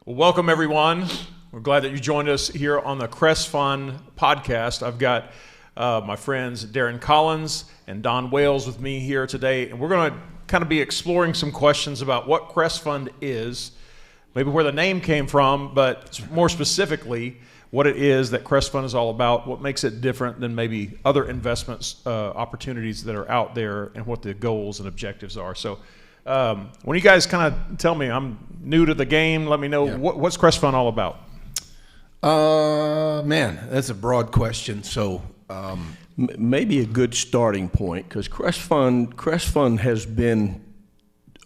Well, welcome, everyone. We're glad that you joined us here on the Cresfund podcast. I've got my friends Darrin Collins and Don Wales with me here today, and we're going to kind of be exploring some questions about what Cresfund is, maybe where the name came from, but more specifically, what it is that Cresfund is all about, what makes it different than maybe other investments opportunities that are out there, and what the goals and objectives are. So when you guys kind of tell me, I'm new to the game, let me know, what's Cresfund all about? Man, that's a broad question. So maybe a good starting point, because Cresfund has been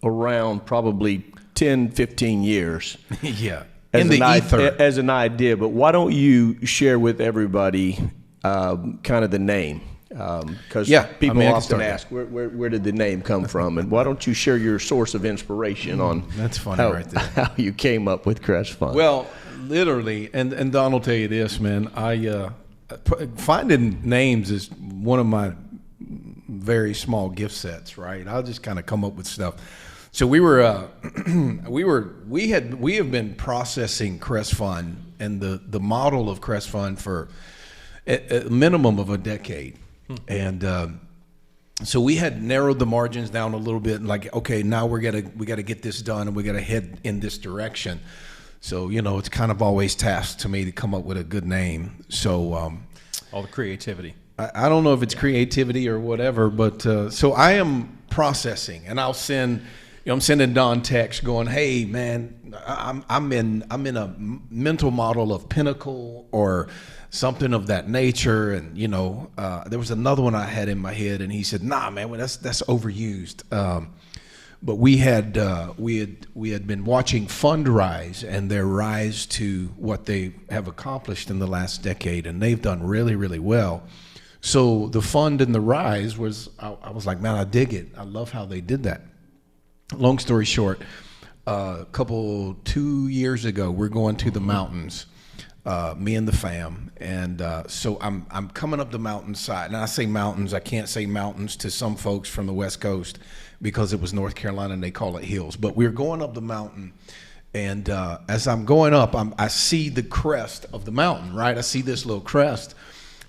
around probably 10, 15 years. Yeah, in the ether. As an idea, but why don't you share with everybody kind of the name? Because people often ask, where did the name come from? And why don't you share your source of inspiration on that's funny right there. How you came up with Cresfund? Well, literally, and Don will tell you this, man, finding names is one of my very small gift sets, right? I'll just kind of come up with stuff. So we have been processing Cresfund and the model of Cresfund for a minimum of a decade. And so we had narrowed the margins down a little bit, and like, okay, now we got to get this done, and we got to head in this direction. So it's kind of always tasked to me to come up with a good name. So all the creativity. I don't know if it's creativity or whatever, but so I am processing, and I'll send. I'm sending Don text going, hey man, I'm in a mental model of Pinnacle or something of that nature, and there was another one I had in my head, and he said, nah man, well, that's overused. But we had been watching Fundrise and their rise to what they have accomplished in the last decade, and they've done really, really well. So the fund and the rise was, I was like, man, I dig it. I love how they did that. Long story short, 2 years ago, we're going to the mountains, me and the fam, and so I'm coming up the mountainside, and I say mountains, I can't say mountains to some folks from the West Coast because it was North Carolina and they call it hills, but we're going up the mountain, and as I'm going up, I see the crest of the mountain, right? I see this little crest,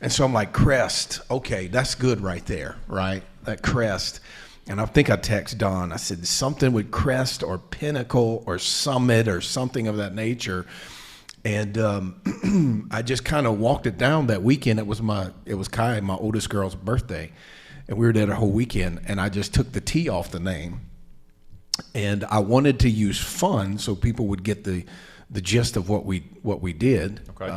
and so I'm like, crest, okay, that's good right there, right? That crest. And I think I text Don. I said something with crest or pinnacle or summit or something of that nature. And I just kind of walked it down that weekend. It was Kai, my oldest girl's birthday, and we were there the whole weekend. And I just took the T off the name, and I wanted to use fun so people would get the gist of what we did. Okay.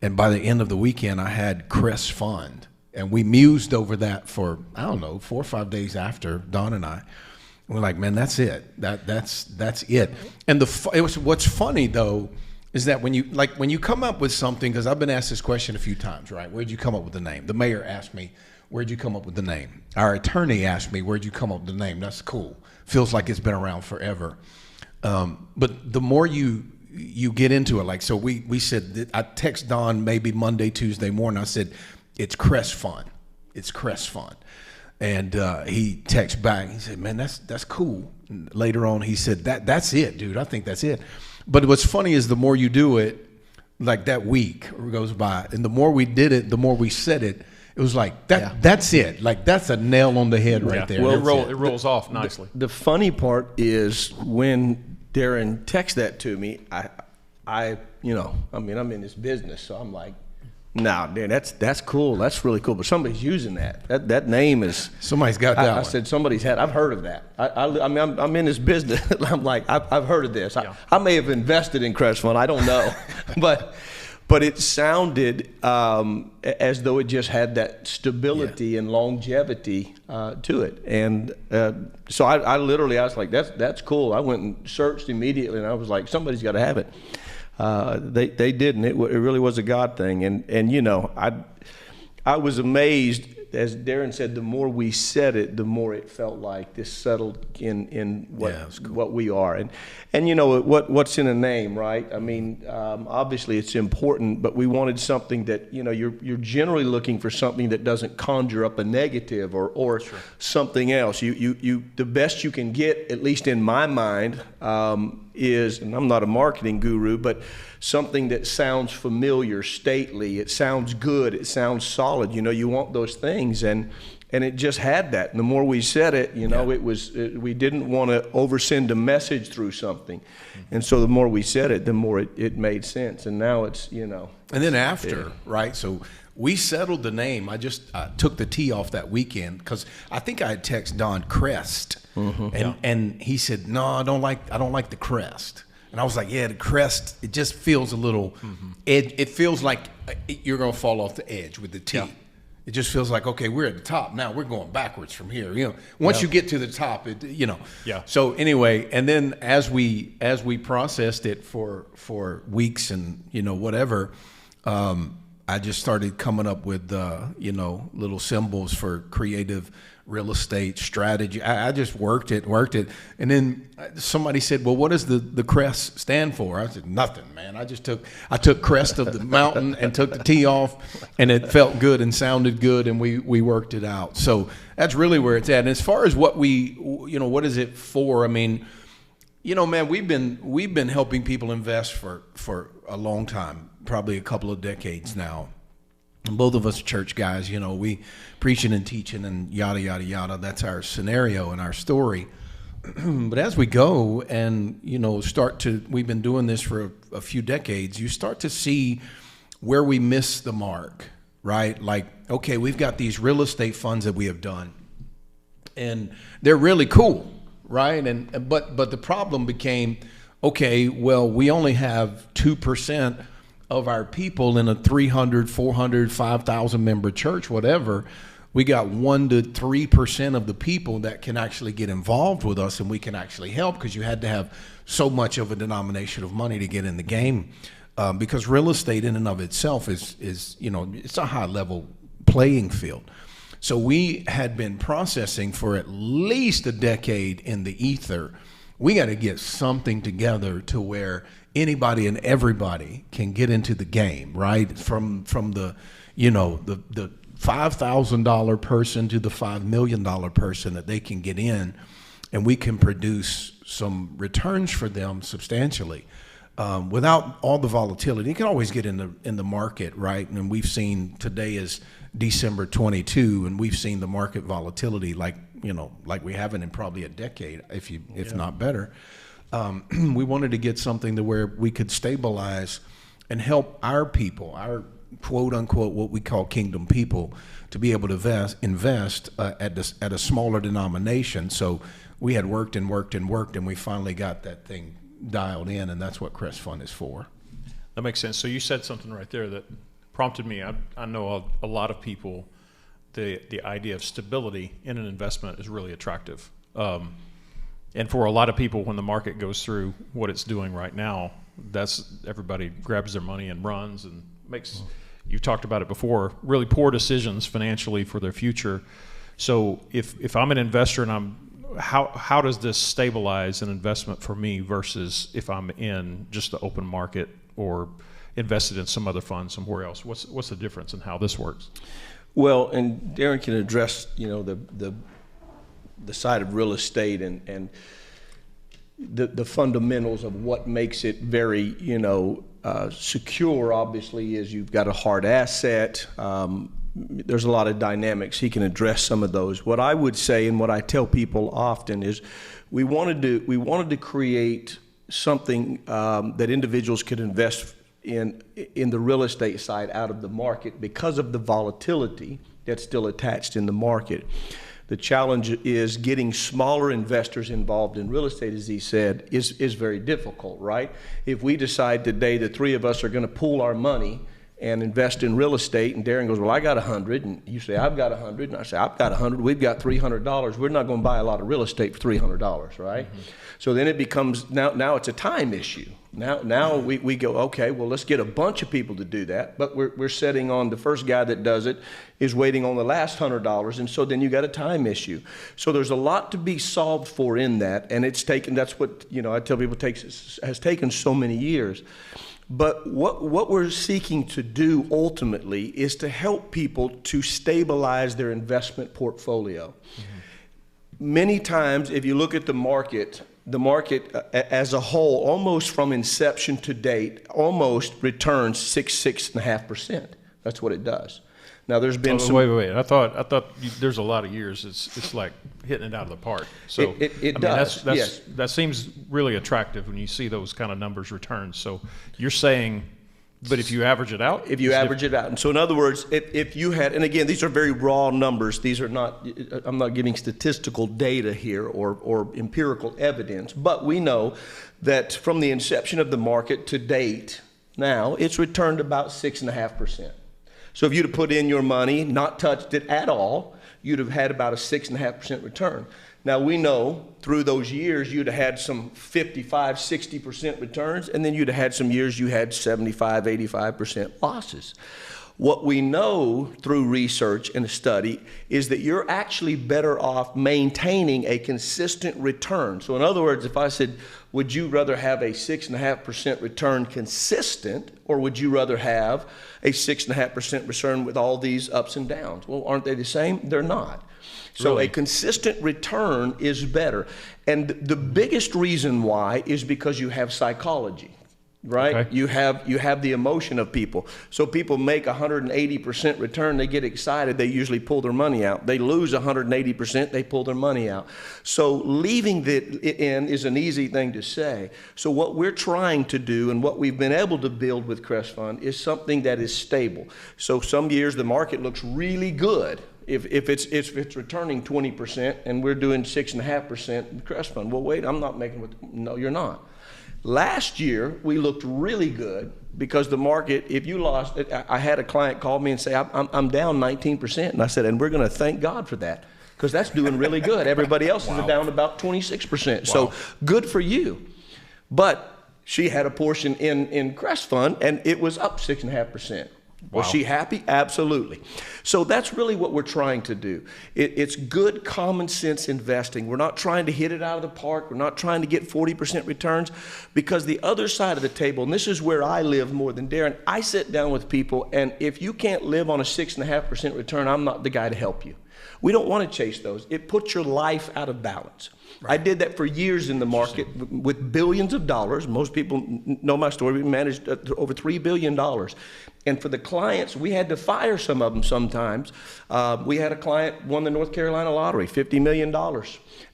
And by the end of the weekend, I had Cresfund. And we mused over that for, I don't know, 4 or 5 days after, Don and I. And we're like, man, that's it. That's it. And what's funny though is that when you come up with something, because I've been asked this question a few times, right? Where'd you come up with the name? The mayor asked me, where'd you come up with the name? Our attorney asked me, where'd you come up with the name? That's cool. Feels like it's been around forever. But the more you get into it, like, so we said, I text Don maybe Monday, Tuesday morning. I said, it's Cresfund. It's Cresfund. And he texted back. He said, man, that's cool. And later on, he said, that's it, dude. I think that's it. But what's funny is the more you do it, like that week goes by, and the more we did it, the more we said it, it was like, that's it. Like, that's a nail on the head right there. Well, it rolls off nicely. The funny part is when Darrin texted that to me, I'm in this business, so I'm like, nah, man, that's cool. That's really cool. But somebody's using that. That name is. Somebody's got that. I said somebody's had. I've heard of that. I'm in this business. I'm like, I've heard of this. Yeah. I may have invested in Cresfund. I don't know, but it sounded as though it just had that stability and longevity to it. And so I was like, that's cool. I went and searched immediately, and I was like, somebody's got to have it. They didn't. It really was a God thing, and I was amazed, as Darrin said. The more we said it, the more it felt like this settled in what we are, and what's in a name, right? I mean, obviously it's important, but we wanted something that you're generally looking for something that doesn't conjure up a negative or something else. You the best you can get, at least in my mind, is, and I'm not a marketing guru, but something that sounds familiar, stately, it sounds good, it sounds solid. You know, you want those things, and it just had that. And the more we said it, you know, we didn't want to oversend a message through something. And so the more we said it, the more it made sense. And now it's, you know. And then after, right? So we settled the name. I just took the T off that weekend because I think I had texted Don Crest, and he said, "No, I don't like the crest." And I was like, "Yeah, the crest. It just feels a little edge. It feels like you're gonna fall off the edge with the T. Yeah. It just feels like, okay, we're at the top now. We're going backwards from here. You know, once you get to the top, it, you know. Yeah. So anyway, and then as we processed it for weeks and you know whatever. I just started coming up with, you know, little symbols for creative real estate strategy. I just worked it. And then somebody said, well, what does the crest stand for? I said, nothing, man. I took crest of the mountain and took the T off, and it felt good and sounded good, and we worked it out. So that's really where it's at. And as far as what what is it for? I mean, you know, man, we've been helping people invest for a long time. Probably a couple of decades now. And both of us are church guys, you know, we preaching and teaching and yada, yada, yada. That's our scenario and our story. But as we go and, you know, we've been doing this for a few decades, you start to see where we miss the mark, right? Like, okay, we've got these real estate funds that we have done, and they're really cool, right? But the problem became, okay, well, we only have 2% of our people in a 300, 400, 5,000 member church, whatever. We got 1 to 3% of the people that can actually get involved with us, and we can actually help, because you had to have so much of a denomination of money to get in the game, because real estate in and of itself is you know, it's a high level playing field. So we had been processing for at least a decade in the ether. We got to get something together to where anybody and everybody can get into the game, right? From the, you know, the $5,000 person to the $5 million person, that they can get in, and we can produce some returns for them substantially, without all the volatility. You can always get in the market, right? And we've seen, today is December 22, and we've seen the market volatility like we haven't in probably a decade, if not better. We wanted to get something to where we could stabilize and help our people, our quote unquote, what we call kingdom people, to be able to invest at a smaller denomination. So we had worked, and we finally got that thing dialed in, and that's what Cresfund is for. That makes sense. So you said something right there that prompted me. I know a lot of people, the idea of stability in an investment is really attractive. And for a lot of people, when the market goes through what it's doing right now, everybody grabs their money and runs and makes, you've talked about it before, really poor decisions financially for their future. So if I'm an investor and how does this stabilize an investment for me versus if I'm in just the open market or invested in some other fund somewhere else? What's the difference in how this works? Well, and Darrin can address, you know, the side of real estate and the fundamentals of what makes it very, you know, secure. Obviously, is you've got a hard asset. There's a lot of dynamics. He can address some of those. What I would say, and what I tell people often, is we wanted to create something that individuals could invest in the real estate side out of the market, because of the volatility that's still attached in the market. The challenge is getting smaller investors involved in real estate, as he said, is very difficult, right? If we decide today the three of us are going to pool our money and invest in real estate, and Darrin goes, well, I got 100, and you say, I've got 100, and I say, I've got 100, we've got $300, we're not going to buy a lot of real estate for $300, right? Mm-hmm. So then it becomes, now it's a time issue. Now we go, okay, well, let's get a bunch of people to do that, but we're setting on the first guy that does it is waiting on the last $100, and so then you got a time issue. So there's a lot to be solved for in that, and it's taken, that's what, you know, I tell people has taken so many years. But what we're seeking to do ultimately is to help people to stabilize their investment portfolio. Mm-hmm. Many times, if you look at the market, the market as a whole, almost from inception to date, almost returns 6.5%. That's what it does. Now there's been some. Wait. I thought there's a lot of years. It's like hitting it out of the park. So it does. Yes. That seems really attractive when you see those kind of numbers returns. So you're saying, but if you average it out, if you average it out, and so in other words, if you had, and again, these are very raw numbers. These are not. I'm not giving statistical data here or empirical evidence, but we know that from the inception of the market to date, now it's returned about 6.5%. So if you'd have put in your money, not touched it at all, you'd have had about a 6.5% return. Now we know through those years you'd have had some 55, 60% returns, and then you'd have had some years you had 75, 85% losses. What we know through research and study is that you're actually better off maintaining a consistent return. So in other words, if I said, would you rather have a 6.5% return consistent, or would you rather have a 6.5% return with all these ups and downs? Well, aren't they the same? They're not. So Really? A consistent return is better. And the biggest reason why is because you have psychology. Right? Okay. You have the emotion of people. So people make 180% return, they get excited, they usually pull their money out. They lose 180%, they pull their money out. So leaving it in is an easy thing to say. So what we're trying to do and what we've been able to build with Cresfund is something that is stable. So some years the market looks really good. If it's returning 20% and we're doing 6.5% in Cresfund, well, wait, I'm not making what, no, you're not. Last year, we looked really good because the market, if you lost, I had a client call me and say, I'm down 19%. And I said, and we're going to thank God for that because that's doing really good. Everybody else is down about 26%. Wow. So good for you. But she had a portion in Cresfund and it was up 6.5%. Wow. Was she happy? Absolutely. So that's really what we're trying to do. It's good common sense investing. We're not trying to hit it out of the park. We're not trying to get 40% returns, because the other side of the table, and this is where I live more than Darrin, I sit down with people, and if you can't live on a 6.5% return, I'm not the guy to help you. We don't want to chase those. It puts your life out of balance. Right. I did that for years in the market with billions of dollars. Most people know my story. We managed over $3 billion. And for the clients, we had to fire some of them sometimes. We had a client won the North Carolina lottery, $50 million.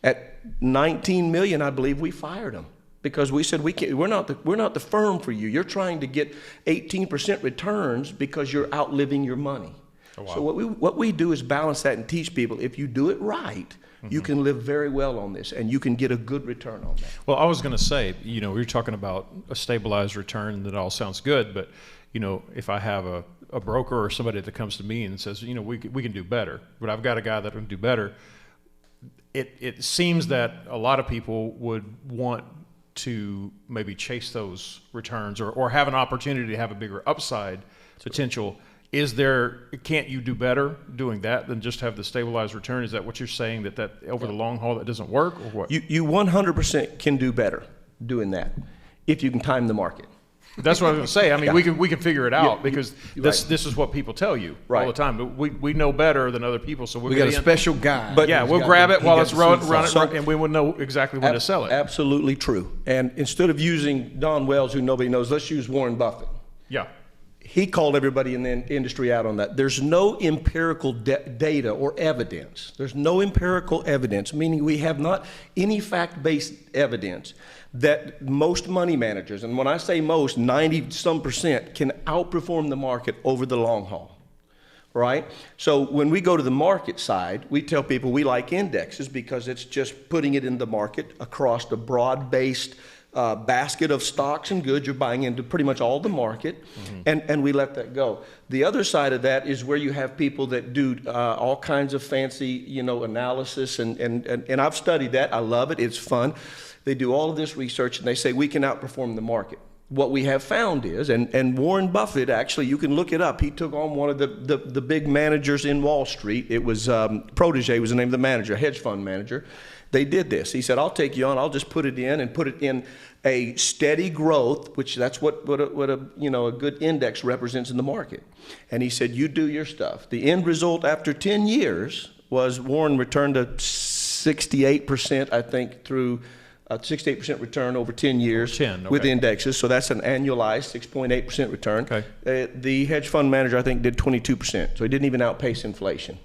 At $19 million, I believe, we fired him because we said, we're not the firm for you. You're trying to get 18% returns because you're outliving your money. Oh, wow. So what we do is balance that and teach people, if you do it right, you can live very well on this, and you can get a good return on that. Well, I was going to say, we were talking about a stabilized return, and that all sounds good, but, if I have a broker or somebody that comes to me and says, we can do better, but I've got a guy that can do better, it seems that a lot of people would want to maybe chase those returns or have an opportunity to have a bigger upside potential. Can't you do better doing that than just have the stabilized return? Is that what you're saying, that over the long haul that doesn't work, or what? You 100% can do better doing that if you can time the market. That's what I was going to say. I mean, we can figure it out because this is what people tell you all the time. But we know better than other people, so we got a special guy. But yeah, we'll grab it while it's run it, and we will know exactly when to sell it. Absolutely true. And instead of using Don Wales, who nobody knows, let's use Warren Buffett. Yeah. He called everybody in the industry out on that. There's no empirical data or evidence. There's no empirical evidence, meaning we have not any fact-based evidence that most money managers, and when I say most, 90-some%, can outperform the market over the long haul, right? So when we go to the market side, we tell people we like indexes because it's just putting it in the market across the broad-based basket of stocks and goods. You're buying into pretty much all the market, and we let that go. The other side of that is where you have people that do all kinds of fancy, analysis, and I've studied that. I love it. It's fun. They do all of this research, and they say we can outperform the market. What we have found is, and Warren Buffett, actually, you can look it up. He took on one of the big managers in Wall Street. It was Protege was the name of the manager, a hedge fund manager. They did this. He said, I'll take you on. I'll just put it in a steady growth, which that's what a good index represents in the market. And he said, you do your stuff. The end result after 10 years was Warren returned to 68%, I think, through 6 to 8% return over 10 years 10, with okay. indexes. So that's an annualized 6.8% return. Okay. The hedge fund manager, I think, did 22%. So he didn't even outpace inflation.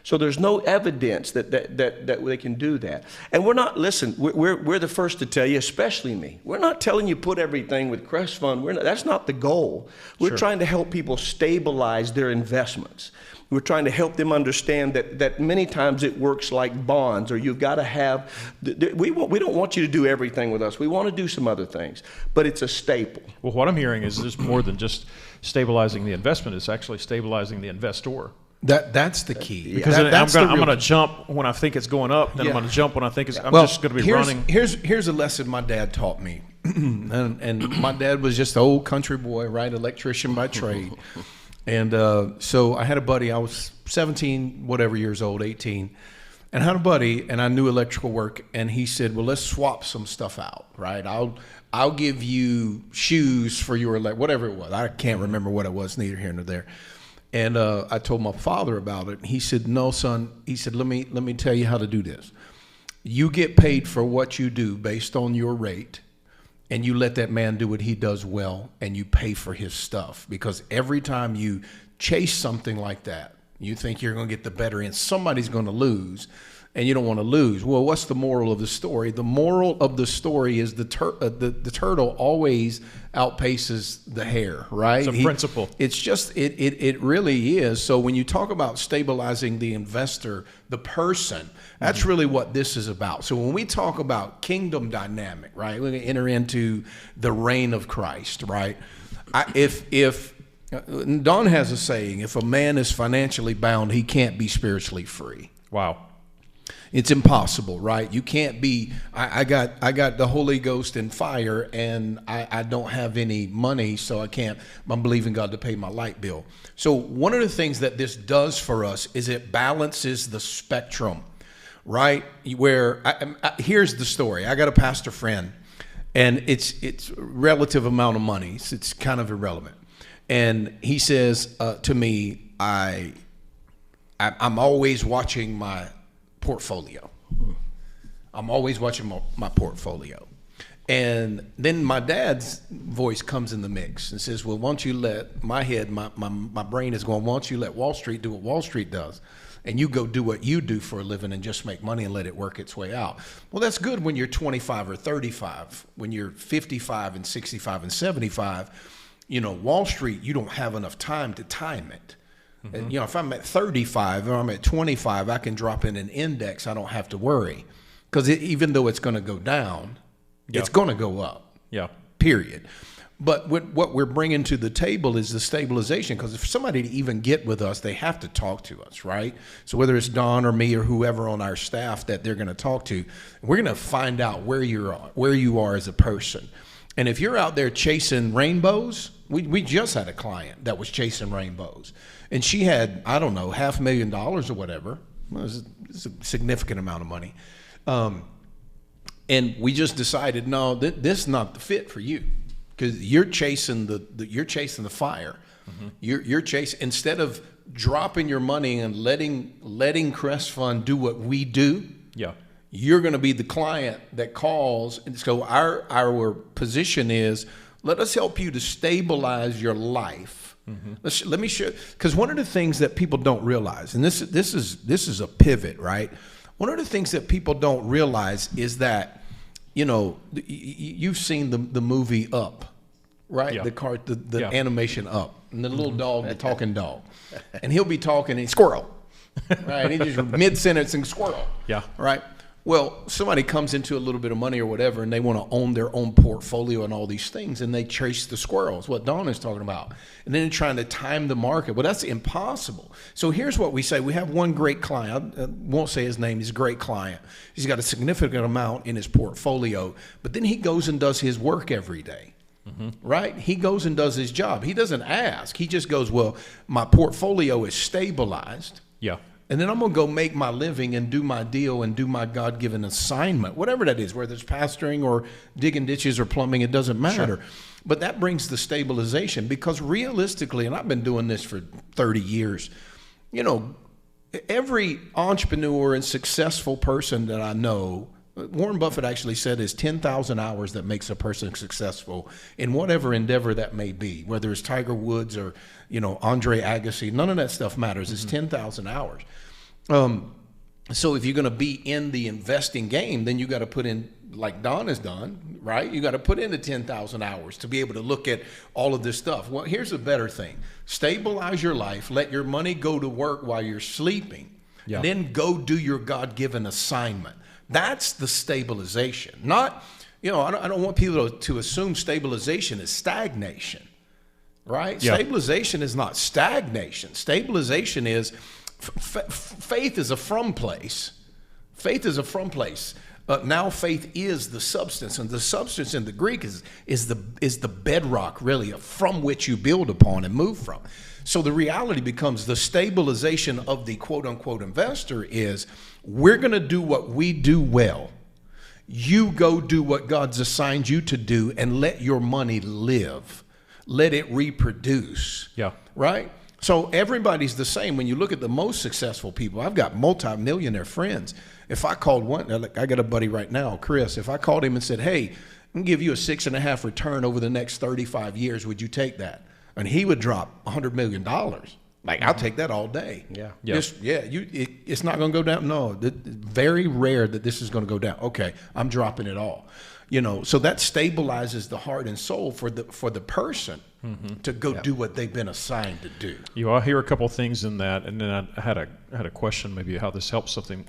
So there's no evidence that they can do that. And we're not, listen, we're the first to tell you, especially me, we're not telling you put everything with Cresfund. That's not the goal. We're trying to help people stabilize their investments. We're trying to help them understand that many times it works like bonds, or you've got to have, we don't want you to do everything with us. We want to do some other things, but it's a staple. Well, what I'm hearing is there's more than just stabilizing the investment. It's actually stabilizing the investor. That's the key. Because I'm going to jump when I think it's going up, then I'm going to jump when I think I'm just going to be running. Here's a lesson my dad taught me. and my dad was just an old country boy, right? Electrician by trade. And so I had a buddy, I was 17, whatever years old, 18. And I had a buddy, and I knew electrical work, and he said, well, let's swap some stuff out, right? I'll give you shoes for your whatever it was. I can't remember what it was, neither here nor there. And I told my father about it. He said, no, son. He said, let me tell you how to do this. You get paid for what you do based on your rate, and you let that man do what he does well, and you pay for his stuff. Because every time you chase something like that, you think you're going to get the better end. Somebody's going to lose, and you don't want to lose. Well, what's the moral of the story? The moral of the story is the turtle always outpaces the hare, right? It's a principle. It's just, it really is. So when you talk about stabilizing the investor, the person, that's really what this is about. So when we talk about kingdom dynamic, right, we're going to enter into the reign of Christ, right? If Don has a saying, if a man is financially bound, he can't be spiritually free. Wow. It's impossible, right? You can't be, I got the Holy Ghost and fire, and I don't have any money, so I'm believing God to pay my light bill. So one of the things that this does for us is it balances the spectrum, right? Where, here's the story. I got a pastor friend, and it's relative amount of money. It's kind of irrelevant. And he says to me, I'm always watching my portfolio. I'm always watching my portfolio. And then my dad's voice comes in the mix and says, well, why don't you let my head, my brain is going, why don't you let Wall Street do what Wall Street does? And you go do what you do for a living and just make money and let it work its way out. Well, that's good when you're 25 or 35. When you're 55 and 65 and 75, Wall Street, you don't have enough time to time it. Mm-hmm. If I'm at 35 or I'm at 25, I can drop in an index. I don't have to worry, because even though it's going to go down, it's going to go up. Yeah. Period. But what we're bringing to the table is the stabilization, because if somebody to even get with us, they have to talk to us, right? So whether it's Don or me or whoever on our staff that they're going to talk to, we're going to find out where you are as a person. And if you're out there chasing rainbows, we just had a client that was chasing rainbows. And she had, I don't know, $500,000 or whatever. Well, it's a significant amount of money. And we just decided, no, this is not the fit for you, because you're chasing the fire. Mm-hmm. You're chasing, instead of dropping your money and letting Cresfund do what we do. Yeah. You're going to be the client that calls. And so our position is, let us help you to stabilize your life. Mm-hmm. Let me share, because one of the things that people don't realize, and this is a pivot, right? One of the things that people don't realize is that, you've seen the movie Up, right? Yeah. The animation Up, and the little dog, the talking dog, and he'll be talking and squirrel, right? And he just mid-sentence and squirrel, yeah, right. Well, somebody comes into a little bit of money or whatever, and they want to own their own portfolio and all these things, and they chase the squirrels, what Don is talking about. And then they're trying to time the market. Well, that's impossible. So here's what we say. We have one great client. I won't say his name. He's a great client. He's got a significant amount in his portfolio, but then he goes and does his work every day. Mm-hmm. Right? He goes and does his job. He doesn't ask. He just goes, well, my portfolio is stabilized. Yeah. And then I'm going to go make my living and do my deal and do my God-given assignment, whatever that is, whether it's pastoring or digging ditches or plumbing, it doesn't matter. Sure. But that brings the stabilization, because realistically, and I've been doing this for 30 years, every entrepreneur and successful person that I know Warren Buffett actually said it's 10,000 hours that makes a person successful in whatever endeavor that may be, whether it's Tiger Woods or, Andre Agassi. None of that stuff matters. It's 10,000 hours. So if you're going to be in the investing game, then you got to put in, like Don has done, right? You got to put in the 10,000 hours to be able to look at all of this stuff. Well, here's a better thing. Stabilize your life. Let your money go to work while you're sleeping. Yeah. And then go do your God-given assignment. That's the stabilization. Not, I don't want people to assume stabilization is stagnation, right? Yeah. Stabilization is not stagnation. Stabilization is, faith is a from place. Faith is a from place. Now faith is the substance, and the substance in the Greek is the bedrock, really, from which you build upon and move from. So the reality becomes the stabilization of the quote-unquote investor is, we're going to do what we do well. You go do what God's assigned you to do and let your money live. Let it reproduce. Yeah. Right? So everybody's the same. When you look at the most successful people, I've got multi-millionaire friends. If I called one, I got a buddy right now, Chris, if I called him and said, hey, I'm going to give you a 6.5 return over the next 35 years, would you take that? And he would drop $100 million. Like, I'll take that all day. Yeah. It's not going to go down. No, very rare that this is going to go down. Okay, I'm dropping it all. So that stabilizes the heart and soul for the person to go do what they've been assigned to do. I hear a couple of things in that, and then I had a question, maybe how this helps something.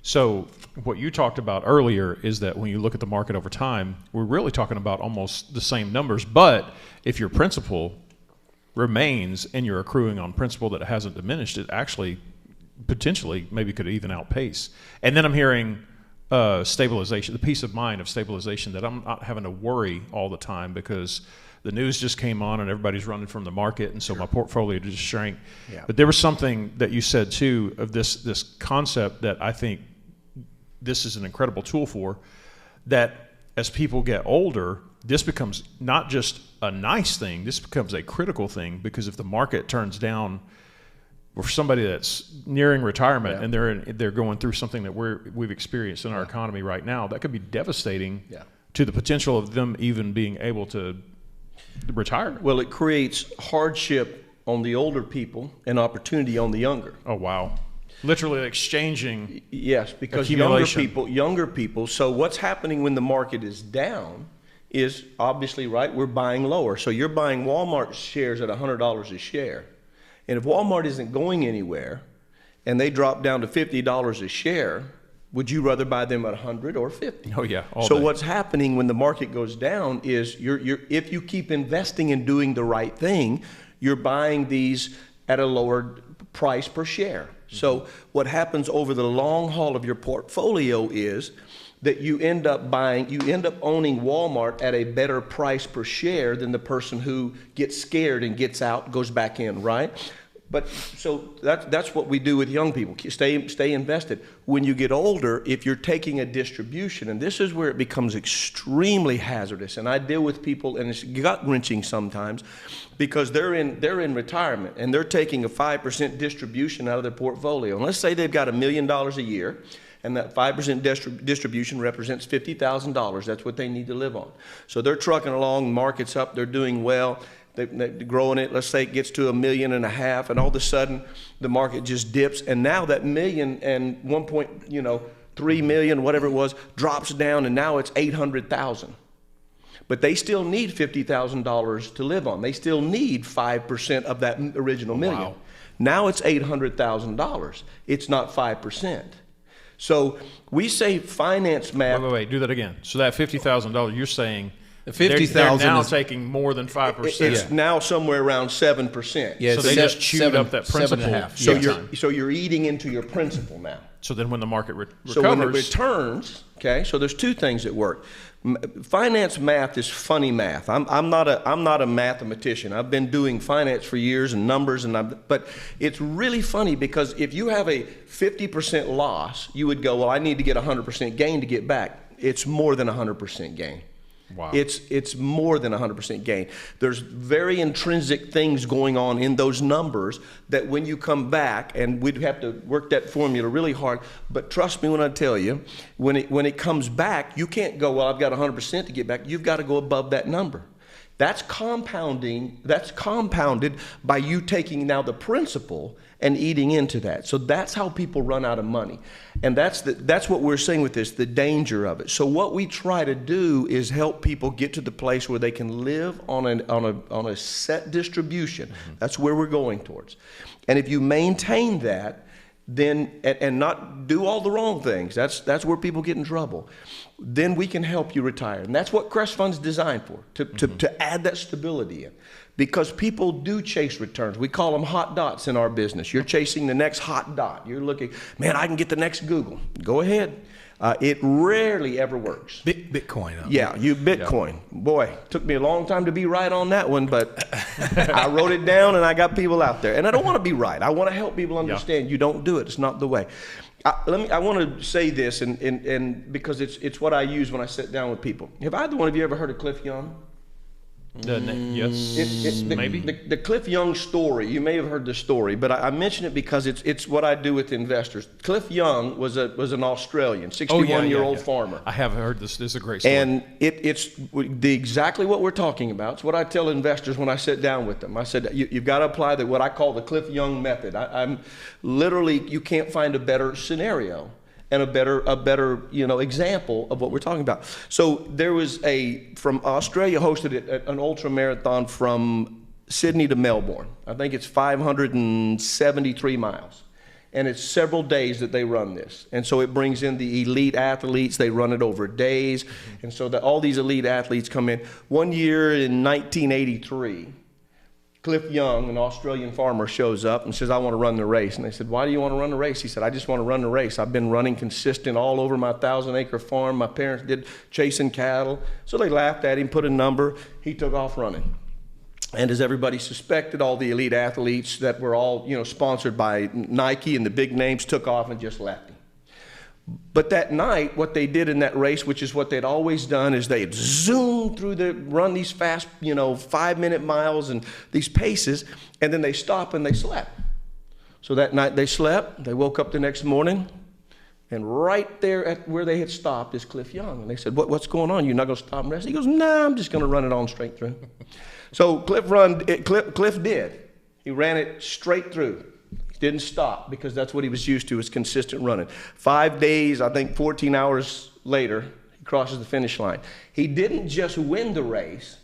So what you talked about earlier is that when you look at the market over time, we're really talking about almost the same numbers. But if your principal remains and you're accruing on principal that hasn't diminished, it actually potentially maybe could even outpace. And then I'm hearing stabilization, the peace of mind of stabilization, that I'm not having to worry all the time because the news just came on and everybody's running from the market, and so my portfolio just shrank. Yeah. But there was something that you said too of this concept that I think this is an incredible tool for, that as people get older, this becomes not just a nice thing, this becomes a critical thing, because if the market turns down for somebody that's nearing retirement and they're going through something that we've experienced in our economy right now, that could be devastating to the potential of them even being able to retire. Well, it creates hardship on the older people and opportunity on the younger. Oh, wow. Literally exchanging. Yes, because younger people. So what's happening when the market is down is obviously, right, we're buying lower. So you're buying Walmart shares at $100 a share. And if Walmart isn't going anywhere and they drop down to $50 a share, would you rather buy them at 100 or 50? Oh yeah. So what's happening when the market goes down is if you keep investing and doing the right thing, you're buying these at a lower price per share. Mm-hmm. So what happens over the long haul of your portfolio is that you end up owning Walmart at a better price per share than the person who gets scared and gets out, goes back in, right? But so that's what we do with young people. Stay invested. When you get older, if you're taking a distribution, and this is where it becomes extremely hazardous, and I deal with people, and it's gut-wrenching sometimes, because they're in retirement, and they're taking a 5% distribution out of their portfolio. And let's say they've got $1 million a year, and that 5% distribution represents $50,000. That's what they need to live on. So they're trucking along, market's up, they're doing well, they're growing it. Let's say it gets to $1.5 million, and all of a sudden the market just dips, and now that $1 million and 1.3 million, whatever it was, drops down, and now it's 800,000. But they still need $50,000 to live on. They still need 5% of that original million. Wow. Now it's $800,000. It's not 5%. So we say finance math. Wait, do that again. So that $50,000, you're saying they're now taking more than 5%. It's now somewhere around 7%. Yeah, so they just chewed up that principal. So you're eating into your principal now. So then when the market recovers. So when it returns, okay, so there's two things that work. Finance math is funny math. I'm not a mathematician. I've been doing finance for years and numbers, but it's really funny because if you have a 50% loss, you would go, well, I need to get 100% gain to get back. It's more than 100% gain. Wow. It's more than 100% gain. There's very intrinsic things going on in those numbers that when you come back, and we'd have to work that formula really hard, but trust me when I tell you, when it comes back, you can't go, well, I've got 100% to get back. You've got to go above that number. That's compounding. That's compounded by you taking now the principal and eating into that. So that's how people run out of money. And that's what we're saying with this, the danger of it. So what we try to do is help people get to the place where they can live on a set distribution. Mm-hmm. That's where we're going towards. And if you maintain that, then and not do all the wrong things, that's where people get in trouble, then we can help you retire. And that's what Cresfund's designed for, to add that stability in. Because people do chase returns. We call them hot dots in our business. You're chasing the next hot dot. You're looking, man, I can get the next Google. Go ahead. It rarely ever works. Bitcoin. Yeah, Bitcoin. Yeah. Boy, took me a long time to be right on that one, but I wrote it down and I got people out there. And I don't want to be right. I want to help people understand you don't do it. It's not the way. I want to say this, and because it's what I use when I sit down with people. Have either one of you ever heard of Cliff Young? Yes, maybe. The Cliff Young story, you may have heard the story, but I mention it because it's what I do with investors. Cliff Young was an Australian, 61-year-old farmer. I have heard this. This is a great story. And it's exactly what we're talking about. It's what I tell investors when I sit down with them. I said, you've got to apply what I call the Cliff Young method. I'm literally, you can't find a better scenario and a better example of what we're talking about. So there was from Australia hosted an ultra marathon from Sydney to Melbourne. I think it's 573 miles. And it's several days that they run this. And so it brings in the elite athletes. They run it over days. And so all these elite athletes come in. One year in 1983, Cliff Young, an Australian farmer, shows up and says, I want to run the race. And they said, why do you want to run the race? He said, I just want to run the race. I've been running consistent all over my 1,000-acre farm. My parents did chasing cattle. So they laughed at him, put a number. He took off running. And as everybody suspected, all the elite athletes that were all sponsored by Nike and the big names took off and just left him. But that night, what they did in that race, which is what they'd always done, is they'd zoom run these fast, 5-minute miles and these paces, and then they stop and they slept. So that night they slept, they woke up the next morning, and right there at where they had stopped is Cliff Young. And they said, what's going on? You're not going to stop and rest? He goes, nah, I'm just going to run it on straight through. So Cliff did. He ran it straight through. Didn't stop because that's what he was used to, was consistent running. 5 days, I think 14 hours later, he crosses the finish line. He didn't just win the race,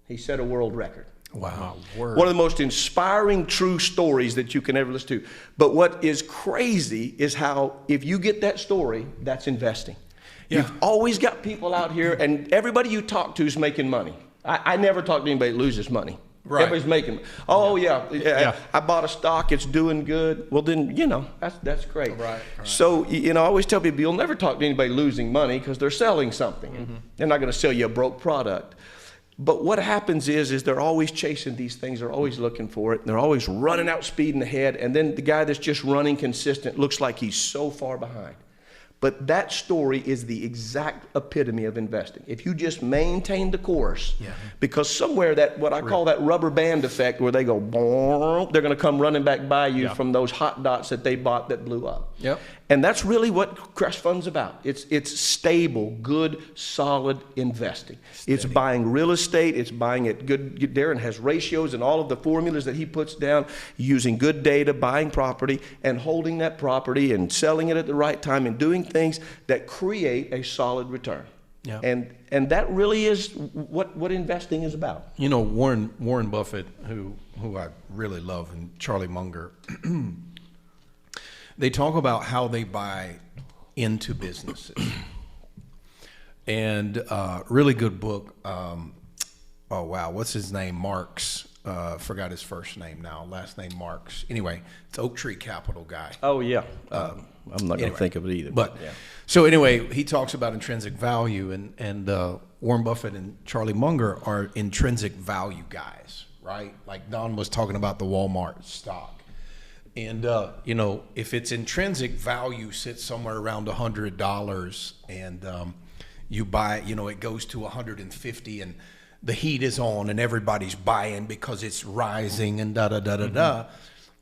he set a world record. Wow. One of the most inspiring true stories that you can ever listen to. But what is crazy is how if you get that story, that's investing. Yeah. You've always got people out here, and everybody you talk to is making money. I never talk to anybody that loses money. Right. Everybody's making. Oh yeah. I bought a stock. It's doing good. Well then, that's great. Right. So I always tell people, you'll never talk to anybody losing money because they're selling something. Mm-hmm. They're not going to sell you a broke product. But what happens is they're always chasing these things. They're always looking for it. And they're always running out, speeding ahead. And then the guy that's just running consistent looks like he's so far behind. But that story is the exact epitome of investing. If you just maintain the course, because somewhere what I call that rubber band effect, where they go, boom, they're going to come running back by you from those hot dots that they bought that blew up. Yep. And that's really what Cresfund's about. It's stable, good, solid investing. Steady. It's buying real estate. It's buying it good. Darrin has ratios and all of the formulas that he puts down, using good data, buying property and holding that property and selling it at the right time and doing things that create a solid return. Yeah. And that really is what investing is about. Warren Buffett, who I really love, and Charlie Munger, they talk about how they buy into businesses. And really good book. What's his name? Marx. Forgot his first name now. Last name Marx. Anyway, it's Oak Tree Capital guy. Oh yeah. I'm not going to think of it either. But so anyway, he talks about intrinsic value, and Warren Buffett and Charlie Munger are intrinsic value guys, right? Like Don was talking about the Walmart stock. And, if its intrinsic value sits somewhere around $100 and, You buy, it goes to 150 and the heat is on and everybody's buying because it's rising and da-da-da-da-da.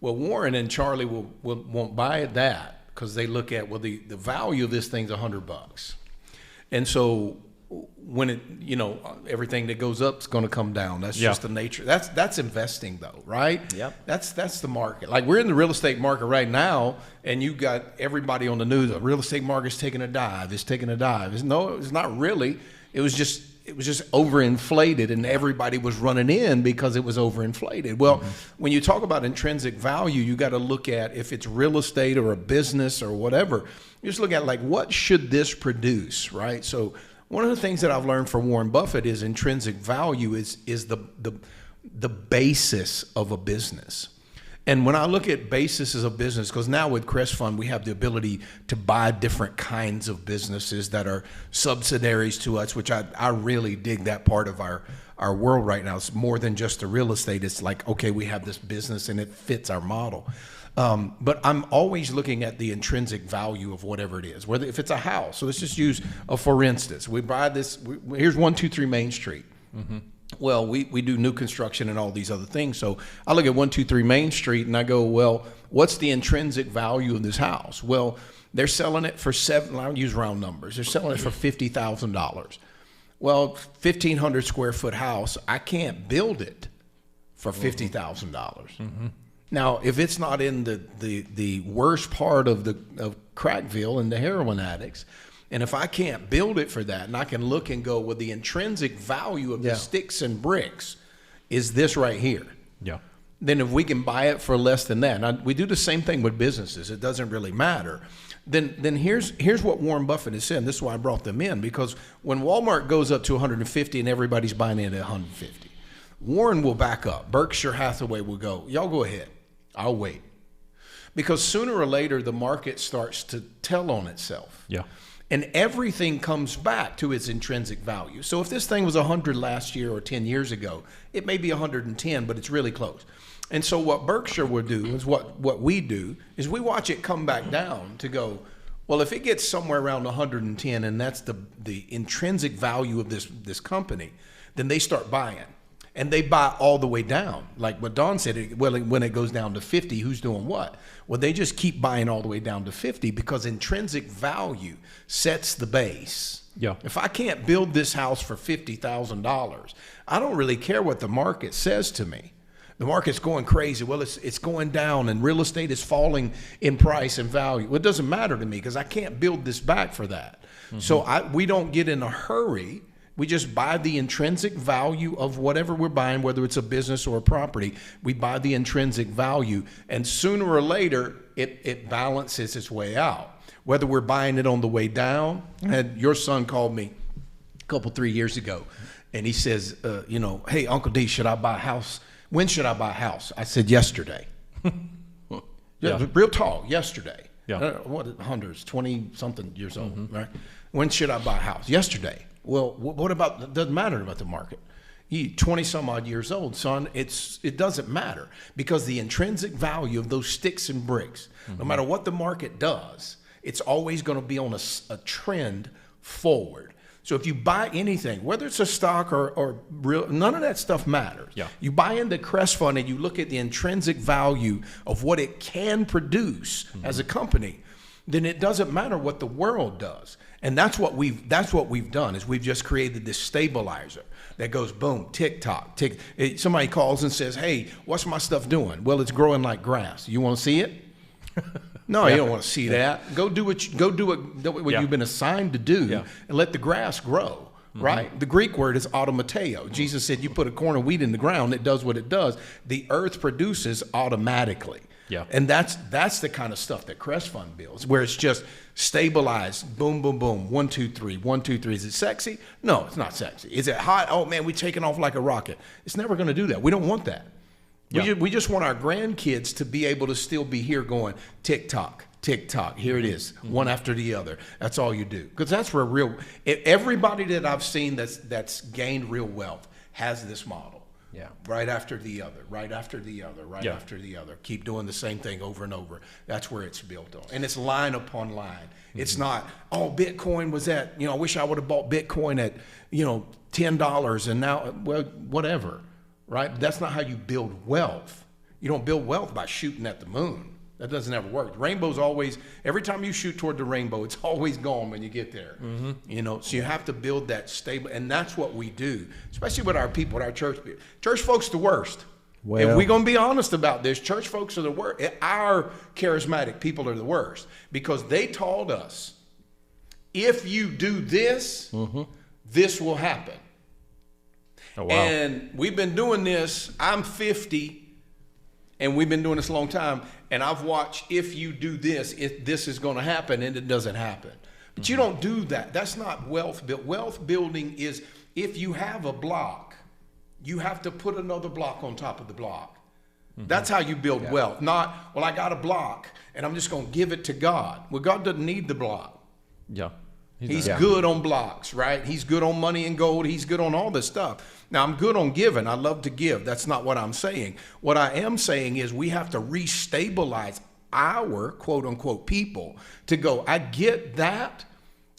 Well, Warren and Charlie won't buy that because they look at, the value of this thing's $100. And so when everything that goes up is going to come down. That's just the nature. That's investing though, right? Yep. That's the market. Like we're in the real estate market right now, and you got everybody on the news. The real estate market's taking a dive. It's taking a dive. No, it's not really. It was just overinflated, and everybody was running in because it was overinflated. Well, when you talk about intrinsic value, you got to look at if it's real estate or a business or whatever. You just look at like what should this produce, right? So one of the things that I've learned from Warren Buffett is intrinsic value is the basis of a business. And when I look at basis as a business, because now with Cresfund, we have the ability to buy different kinds of businesses that are subsidiaries to us, which I really dig that part of our world right now. It's more than just the real estate. It's like, okay, we have this business and it fits our model. But I'm always looking at the intrinsic value of whatever it is, whether if it's a house. So let's just use, for instance, we buy this, here's 123 Main Street. Mm-hmm. Well, we do new construction and all these other things. So I look at 123 Main Street and I go, well, what's the intrinsic value of this house? Well, they're selling it for I'll use round numbers. They're selling it for $50,000. Well, 1,500 square foot house, I can't build it for $50,000. Mm-hmm. Now, if it's not in the worst part of Crackville and the heroin addicts, and if I can't build it for that, and I can look and go, well, the intrinsic value of the sticks and bricks is this right here. Yeah. Then if we can buy it for less than that, now, we do the same thing with businesses. It doesn't really matter. Then here's what Warren Buffett has said. This is why I brought them in, because when Walmart goes up to 150 and everybody's buying it at 150, Warren will back up. Berkshire Hathaway will go, y'all go ahead. I'll wait. Because sooner or later, the market starts to tell on itself. Yeah. And everything comes back to its intrinsic value. So if this thing was 100 last year or 10 years ago, it may be 110, but it's really close. And so what Berkshire will do is what we do is we watch it come back down to go, well, if it gets somewhere around 110 and that's the intrinsic value of this company, then they start buying. And they buy all the way down. Like what Don said, well, when it goes down to 50, who's doing what? Well, they just keep buying all the way down to 50 because intrinsic value sets the base. Yeah. If I can't build this house for $50,000, I don't really care what the market says to me. The market's going crazy. Well, it's going down and real estate is falling in price and value. Well, it doesn't matter to me because I can't build this back for that. Mm-hmm. So we don't get in a hurry. We just buy the intrinsic value of whatever we're buying, whether it's a business or a property. We buy the intrinsic value, and sooner or later, it balances its way out. Whether we're buying it on the way down, and your son called me a 3 years ago, and he says, hey, Uncle D, should I buy a house? When should I buy a house? I said, yesterday. Yeah. Real talk, yesterday. Yeah. What, hundreds, 20-something years old, mm-hmm. Right? When should I buy a house? Yesterday. Well, what about, it doesn't matter about the market. You 20 some odd years old, son, it doesn't matter because the intrinsic value of those sticks and bricks, mm-hmm. no matter what the market does, it's always going to be on a trend forward. So if you buy anything, whether it's a stock or real, none of that stuff matters. Yeah. You buy into Cresfund and you look at the intrinsic value of what it can produce mm-hmm. as a company, then it doesn't matter what the world does. And that's what we've done is we've just created this stabilizer that goes boom, tick-tock, tick. Somebody calls and says, hey, what's my stuff doing? Well, it's growing like grass. You want to see it? No, you don't want to see that. Go do what you've been assigned to do and let the grass grow. Mm-hmm. Right? The Greek word is automateo. Jesus said you put a corn of wheat in the ground, it does what it does. The earth produces automatically. Yeah. And that's the kind of stuff that Cresfund builds, where it's just stabilized, boom, boom, boom, 1, 2, 3, 1, 2, 3. Is it sexy? No, it's not sexy. Is it hot? Oh man, we're taking off like a rocket. It's never going to do that. We don't want that. Yeah. We just want our grandkids to be able to still be here going tick-tock, tick-tock. Here it is, mm-hmm. one after the other. That's all you do. Because that's where everybody that I've seen that's gained real wealth has this model. Yeah. Right after the other, right after the other, right after the other. Keep doing the same thing over and over. That's where it's built on. And it's line upon line. Mm-hmm. It's not, Bitcoin was at, I wish I would have bought Bitcoin at, $10 and now, well, whatever, right? That's not how you build wealth. You don't build wealth by shooting at the moon. That doesn't ever work. Rainbow's always, every time you shoot toward the rainbow, it's always gone when you get there. Mm-hmm. So you have to build that stable, and that's what we do, especially with our people, with our church people. Church folks the worst. Well, if we're going to be honest about this, church folks are the worst. Our charismatic people are the worst because they taught us, if you do this, this will happen. Oh, wow. And we've been doing this, I'm 50, and we've been doing this a long time, and I've watched, if you do this, this is going to happen, and it doesn't happen. But you don't do that. That's not wealth building. Wealth building is, if you have a block, you have to put another block on top of the block. That's how you build wealth. Not, well, I got a block, and I'm just going to give it to God. Well, God doesn't need the block. Yeah. He's good on blocks, right? He's good on money and gold. He's good on all this stuff. Now, I'm good on giving. I love to give. That's not what I'm saying. What I am saying is we have to restabilize our quote-unquote people to go, I get that,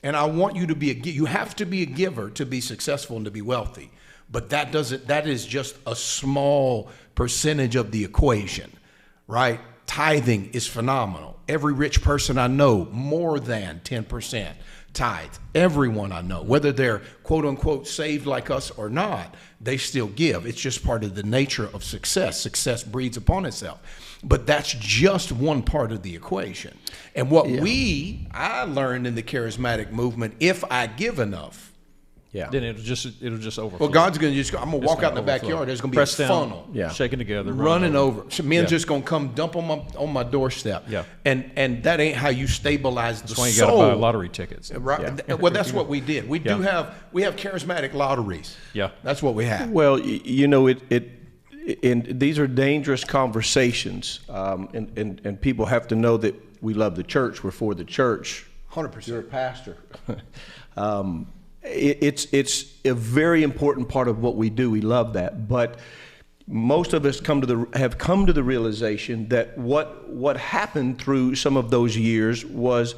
and I want you to be you have to be a giver to be successful and to be wealthy. But that is just a small percentage of the equation, right? Tithing is phenomenal. Every rich person I know, more than 10%. Tithe. Everyone I know, whether they're quote unquote saved like us or not, they still give. It's just part of the nature of success. Success breeds upon itself. But that's just one part of the equation. And what I learned in the charismatic movement, if I give enough, then it'll just overflow. well, God's going to I'm going to walk out in the backyard. There's going to be a funnel. Shaking together. Running over. So men's just going to come dump on my doorstep. Yeah. And that ain't how you stabilize the soul. That's why you got to buy lottery tickets. Right. Yeah. Well, that's what we did. We have charismatic lotteries. Yeah. That's what we have. Well, and these are dangerous conversations. And people have to know that we love the church. We're for the church. 100%. You're a pastor. It's a very important part of what we do. We love that, but most of us have come to the realization that what happened through some of those years was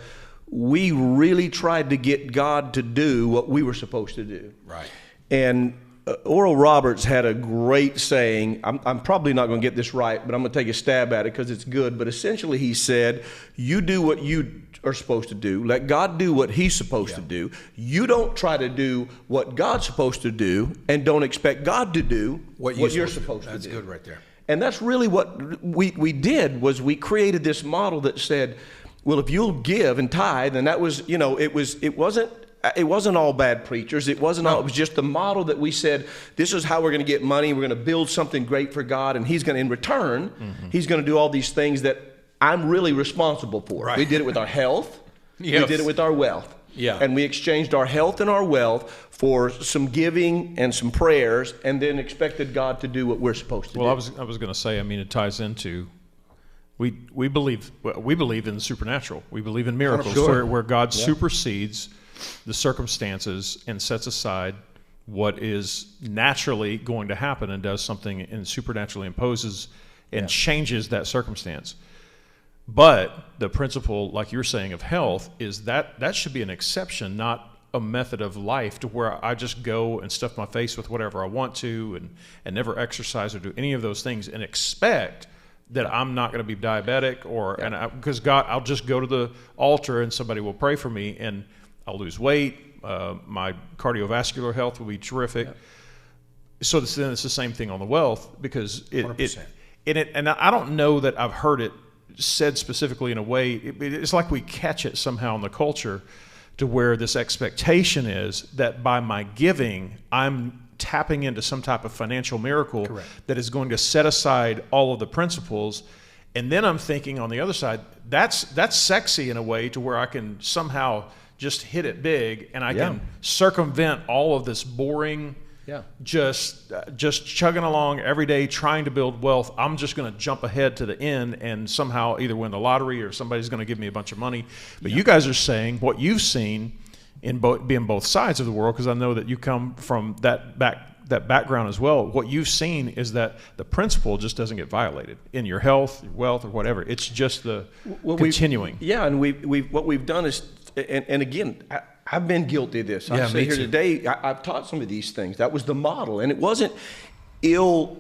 we really tried to get God to do what we were supposed to do. Right. And Oral Roberts had a great saying. I'm probably not going to get this right, but I'm going to take a stab at it because it's good. But essentially, he said, "You do what you are supposed to do. Let God do what He's supposed to do. You don't try to do what God's supposed to do, and don't expect God to do what you're supposed to do." That's good right there. And that's really what we did. Was we created this model that said, well, if you'll give and tithe, and that was, it wasn't all bad preachers. It wasn't all. It was just the model that we said, this is how we're going to get money. We're going to build something great for God, and He's going to, in return, He's going to do all these things that I'm really responsible for. Right. We did it with our health. Yes. We did it with our wealth. Yeah. And we exchanged our health and our wealth for some giving and some prayers, and then expected God to do what we're supposed to do. Well, I was going to say, it ties into we believe in the supernatural. We believe in miracles, where God supersedes the circumstances and sets aside what is naturally going to happen and does something and supernaturally imposes and changes that circumstance. But the principle, like you're saying, of health is that should be an exception, not a method of life to where I just go and stuff my face with whatever I want to and never exercise or do any of those things and expect that I'm not going to be diabetic because God, I'll just go to the altar and somebody will pray for me and I'll lose weight. My cardiovascular health will be terrific. So then it's the same thing on the wealth because and I don't know that I've heard it said specifically in a way. It's like we catch it somehow in the culture to where this expectation is that by my giving, I'm tapping into some type of financial miracle that is going to set aside all of the principles. And then I'm thinking on the other side, that's sexy in a way to where I can somehow just hit it big and I can circumvent all of this boring, just chugging along every day trying to build wealth. I'm just going to jump ahead to the end and somehow either win the lottery or somebody's going to give me a bunch of money. But you guys are saying what you've seen in being both sides of the world, because I know that you come from that that background as well, what you've seen is that the principle just doesn't get violated in your health, your wealth, or whatever. It's just the continuing. And what we've done is, and again, I've been guilty of this. I say here today, I've taught some of these things. That was the model, and it wasn't ill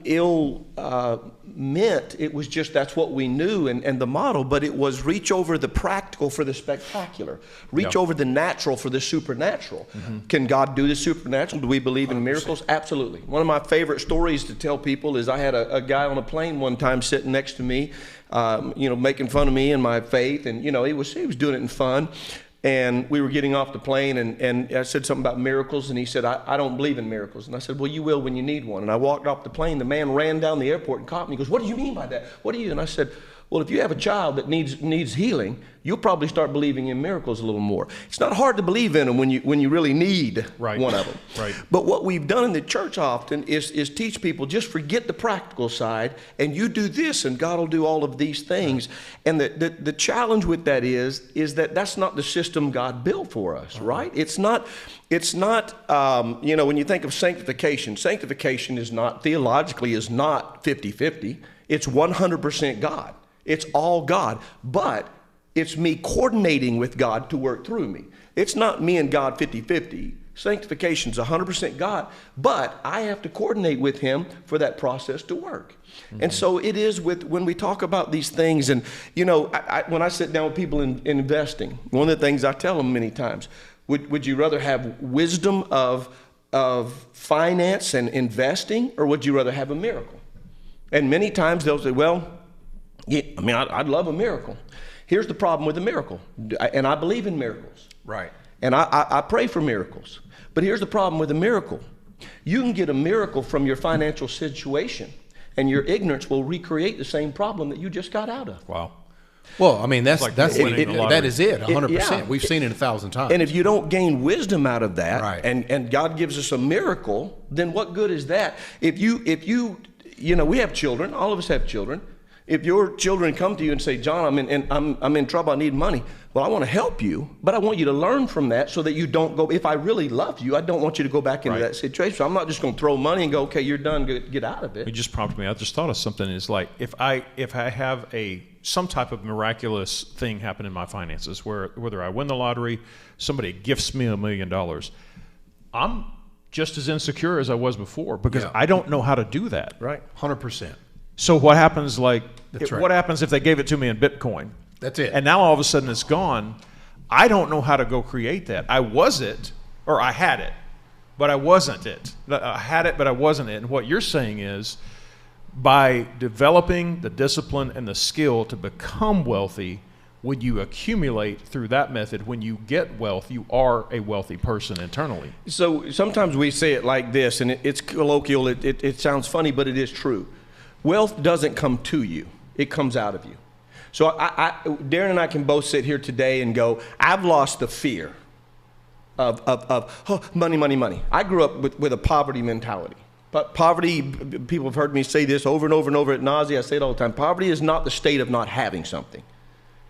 meant. It was just that's what we knew and the model, but it was reach over the practical for the spectacular, reach over the natural for the supernatural. Can God do the supernatural? Do we believe in miracles? Absolutely. One of my favorite stories to tell people is I had a guy on a plane one time sitting next to me, making fun of me and my faith, and he was doing it in fun. And we were getting off the plane, and I said something about miracles, and he said, I don't believe in miracles. And I said, well, you will when you need one. And I walked off the plane. The man ran down the airport and caught me. He goes, what do you mean by that? What do you? And I said, well, if you have a child that needs healing, you'll probably start believing in miracles a little more. It's not hard to believe in them when you really need one of them. Right. But what we've done in the church often is teach people, just forget the practical side, and you do this, and God will do all of these things. And the challenge with that is that that's not the system God built for us, right? It's not. When you think of sanctification is not, theologically, is not 50-50. It's 100% God. It's all God, but it's me coordinating with God to work through me. It's not me and God 50-50. Sanctification's 100% God, but I have to coordinate with Him for that process to work. And so it is when we talk about these things, and when I sit down with people in investing, one of the things I tell them many times, would you rather have wisdom of finance and investing, or would you rather have a miracle? And many times they'll say, well, I'd love a miracle. Here's the problem with a miracle, and I believe in miracles. Right. And I pray for miracles. But here's the problem with a miracle. You can get a miracle from your financial situation, and your ignorance will recreate the same problem that you just got out of. Wow. Well, I mean, that is it, 100%. Yeah. We've seen it 1,000 times. And if you don't gain wisdom out of that, right, and God gives us a miracle, then what good is that? If you we have children, all of us have children. If your children come to you and say, John, I'm in trouble, I need money. Well, I want to help you, but I want you to learn from that so that you don't go, if I really love you, I don't want you to go back into that situation. So I'm not just going to throw money and go, okay, you're done, get out of it. You just prompted me. I just thought of something. It's like, if I have some type of miraculous thing happen in my finances, whether I win the lottery, somebody gifts me $1 million, I'm just as insecure as I was before because I don't know how to do that. Right. 100%. So what happens? What happens if they gave it to me in Bitcoin? That's it. And now all of a sudden it's gone. I don't know how to go create that. I was it, or I had it, but I wasn't it. I had it, but I wasn't it. And what you're saying is, by developing the discipline and the skill to become wealthy, when you accumulate through that method, when you get wealth, you are a wealthy person internally. So sometimes we say it like this, and it's colloquial. It sounds funny, but it is true. Wealth doesn't come to you. It comes out of you. So Darrin and I can both sit here today and go, I've lost the fear of money, money, money. I grew up with a poverty mentality. But poverty, people have heard me say this over and over and over at nausea. I say it all the time. Poverty is not the state of not having something.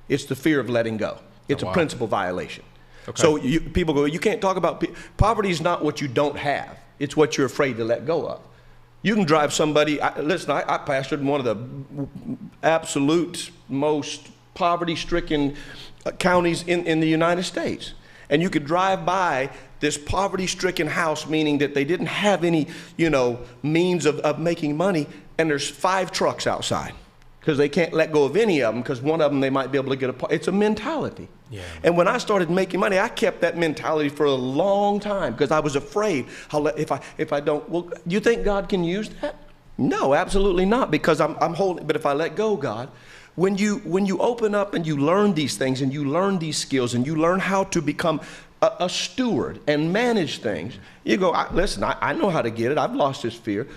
It's the fear of letting go. It's a principle violation. Okay. So people go, you can't talk about poverty is not what you don't have. It's what you're afraid to let go of. You can drive somebody, I pastored in one of the absolute most poverty-stricken counties in the United States. And you could drive by this poverty-stricken house, meaning that they didn't have any, means of making money, and there's 5 trucks outside because they can't let go of any of them because one of them they might be able to get it's a mentality. Yeah. And when I started making money, I kept that mentality for a long time because I was afraid if I don't. Well, you think God can use that? No, absolutely not, because I'm holding. But if I let go, God, when you open up and you learn these things and you learn these skills and you learn how to become a steward and manage things, you go, listen, I know how to get it. I've lost this fear.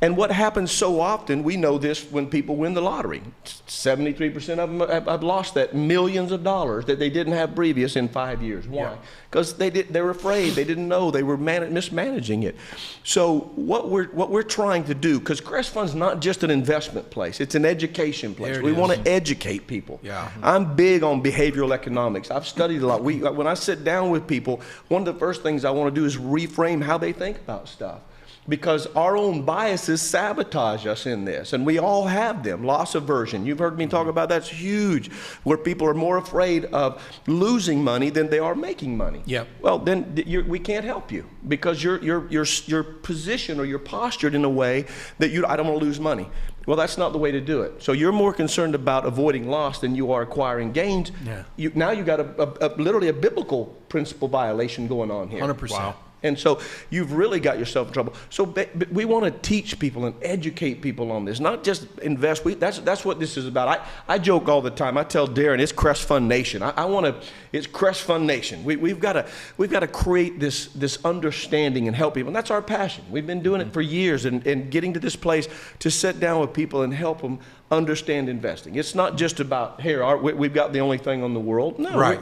And what happens so often, we know this when people win the lottery. 73% of them have lost that millions of dollars that they didn't have previous in 5 years. Why? Because they were afraid. They didn't know. They were mismanaging it. So what we're trying to do, because Cresfund's not just an investment place. It's an education place. We want to educate people. Yeah. I'm big on behavioral economics. I've studied a lot. When I sit down with people, one of the first things I want to do is reframe how they think about stuff. because our own biases sabotage us in this. And we all have them. Loss aversion. You've heard me talk about that's huge, where people are more afraid of losing money than they are making money. Yep. Well, then we can't help you because you're positioned or you're postured in a way that I don't want to lose money. Well, that's not the way to do it. So you're more concerned about avoiding loss than you are acquiring gains. Yeah. Now you got literally a biblical principle violation going on here. 100%. Wow. And so you've really got yourself in trouble. So we want to teach people and educate people on this, not just invest. That's what this is about. I joke all the time. I tell Darrin, it's Cresfund Nation. It's Cresfund Nation. We've got to create this understanding and help people. And that's our passion. We've been doing it for years and getting to this place to sit down with people and help them understand investing. It's not just about, we've got the only thing on the world. No, right.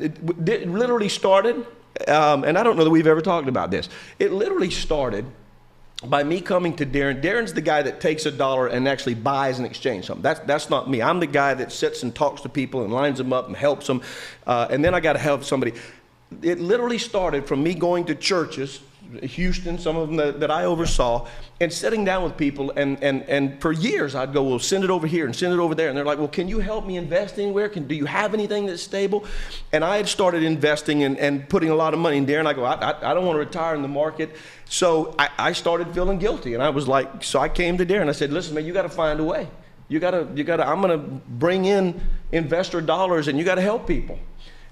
It literally started. And I don't know that we've ever talked about this. It literally started by me coming to Darrin. Darrin's the guy that takes $1 and actually buys and exchanges something. That's not me. I'm the guy that sits and talks to people and lines them up and helps them. And then I got to help somebody. It literally started from me going to churches, Houston, some of them that I oversaw, and sitting down with people. And for years I'd go, well, send it over here and send it over there. And they're like, well, can you help me invest anywhere? Do you have anything that's stable? And I had started investing and putting a lot of money in there. And I go, I don't want to retire in the market. So I started feeling guilty. And I was like, so I came to Darrin. I said, listen, man, you got to find a way. I'm going to bring in investor dollars and you got to help people.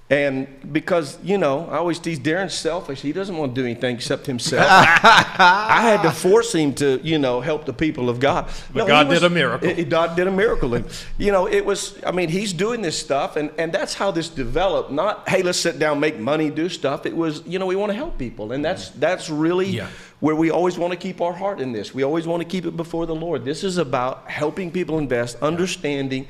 And because, I always tease Darrin's selfish. He doesn't want to do anything except himself. I had to force him to, help the people of God. But God did a miracle. God did a miracle. And, he's doing this stuff. And that's how this developed. Not, hey, let's sit down, make money, do stuff. It was, we want to help people. And that's really where we always want to keep our heart in this. We always want to keep it before the Lord. This is about helping people invest, understanding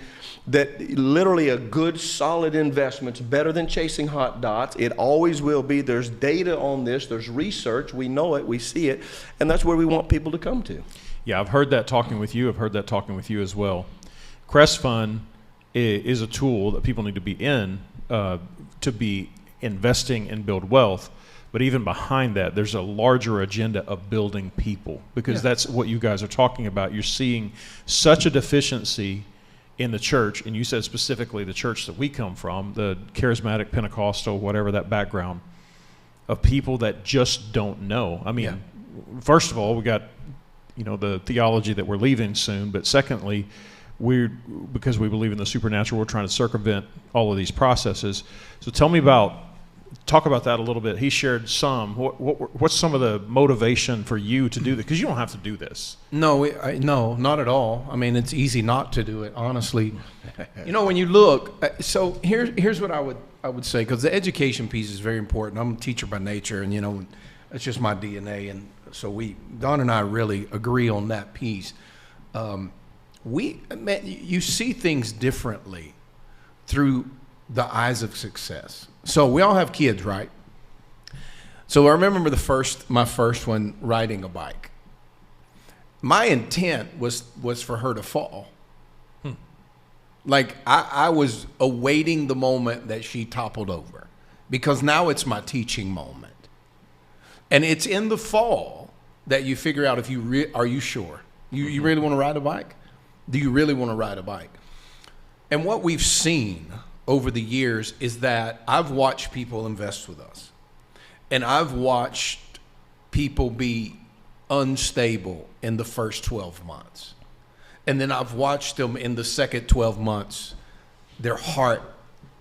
that literally a good, solid investment's better than chasing hot dots. It always will be. There's data on this. There's research. We know it. We see it. And that's where we want people to come to. Yeah, I've heard that talking with you. I've heard that talking with you as well. Cresfund is a tool that people need to be in to be investing and build wealth. But even behind that, there's a larger agenda of building people, because that's what you guys are talking about. You're seeing such a deficiency in the church, and you said specifically the church that we come from, the charismatic Pentecostal, whatever that background, of people that just don't know. I mean, first of all, we got, the theology that we're leaving soon, but secondly, because we believe in the supernatural, we're trying to circumvent all of these processes. So talk about that a little bit. He shared some. What's some of the motivation for you to do this? Because you don't have to do this. No, not at all. I mean, it's easy not to do it, honestly. When you look, so here's what I would say, because the education piece is very important. I'm a teacher by nature, and it's just my DNA, and so Don and I really agree on that piece. You see things differently through the eyes of success. So we all have kids, right? So I remember my first one riding a bike. My intent was for her to fall. Like I was awaiting the moment that she toppled over, because now it's my teaching moment. And it's in the fall that you figure out if are you sure? You really want to ride a bike? Do you really want to ride a bike? And what we've seen over the years is that I've watched people invest with us, and I've watched people be unstable in the first 12 months. And then I've watched them in the second 12 months, their heart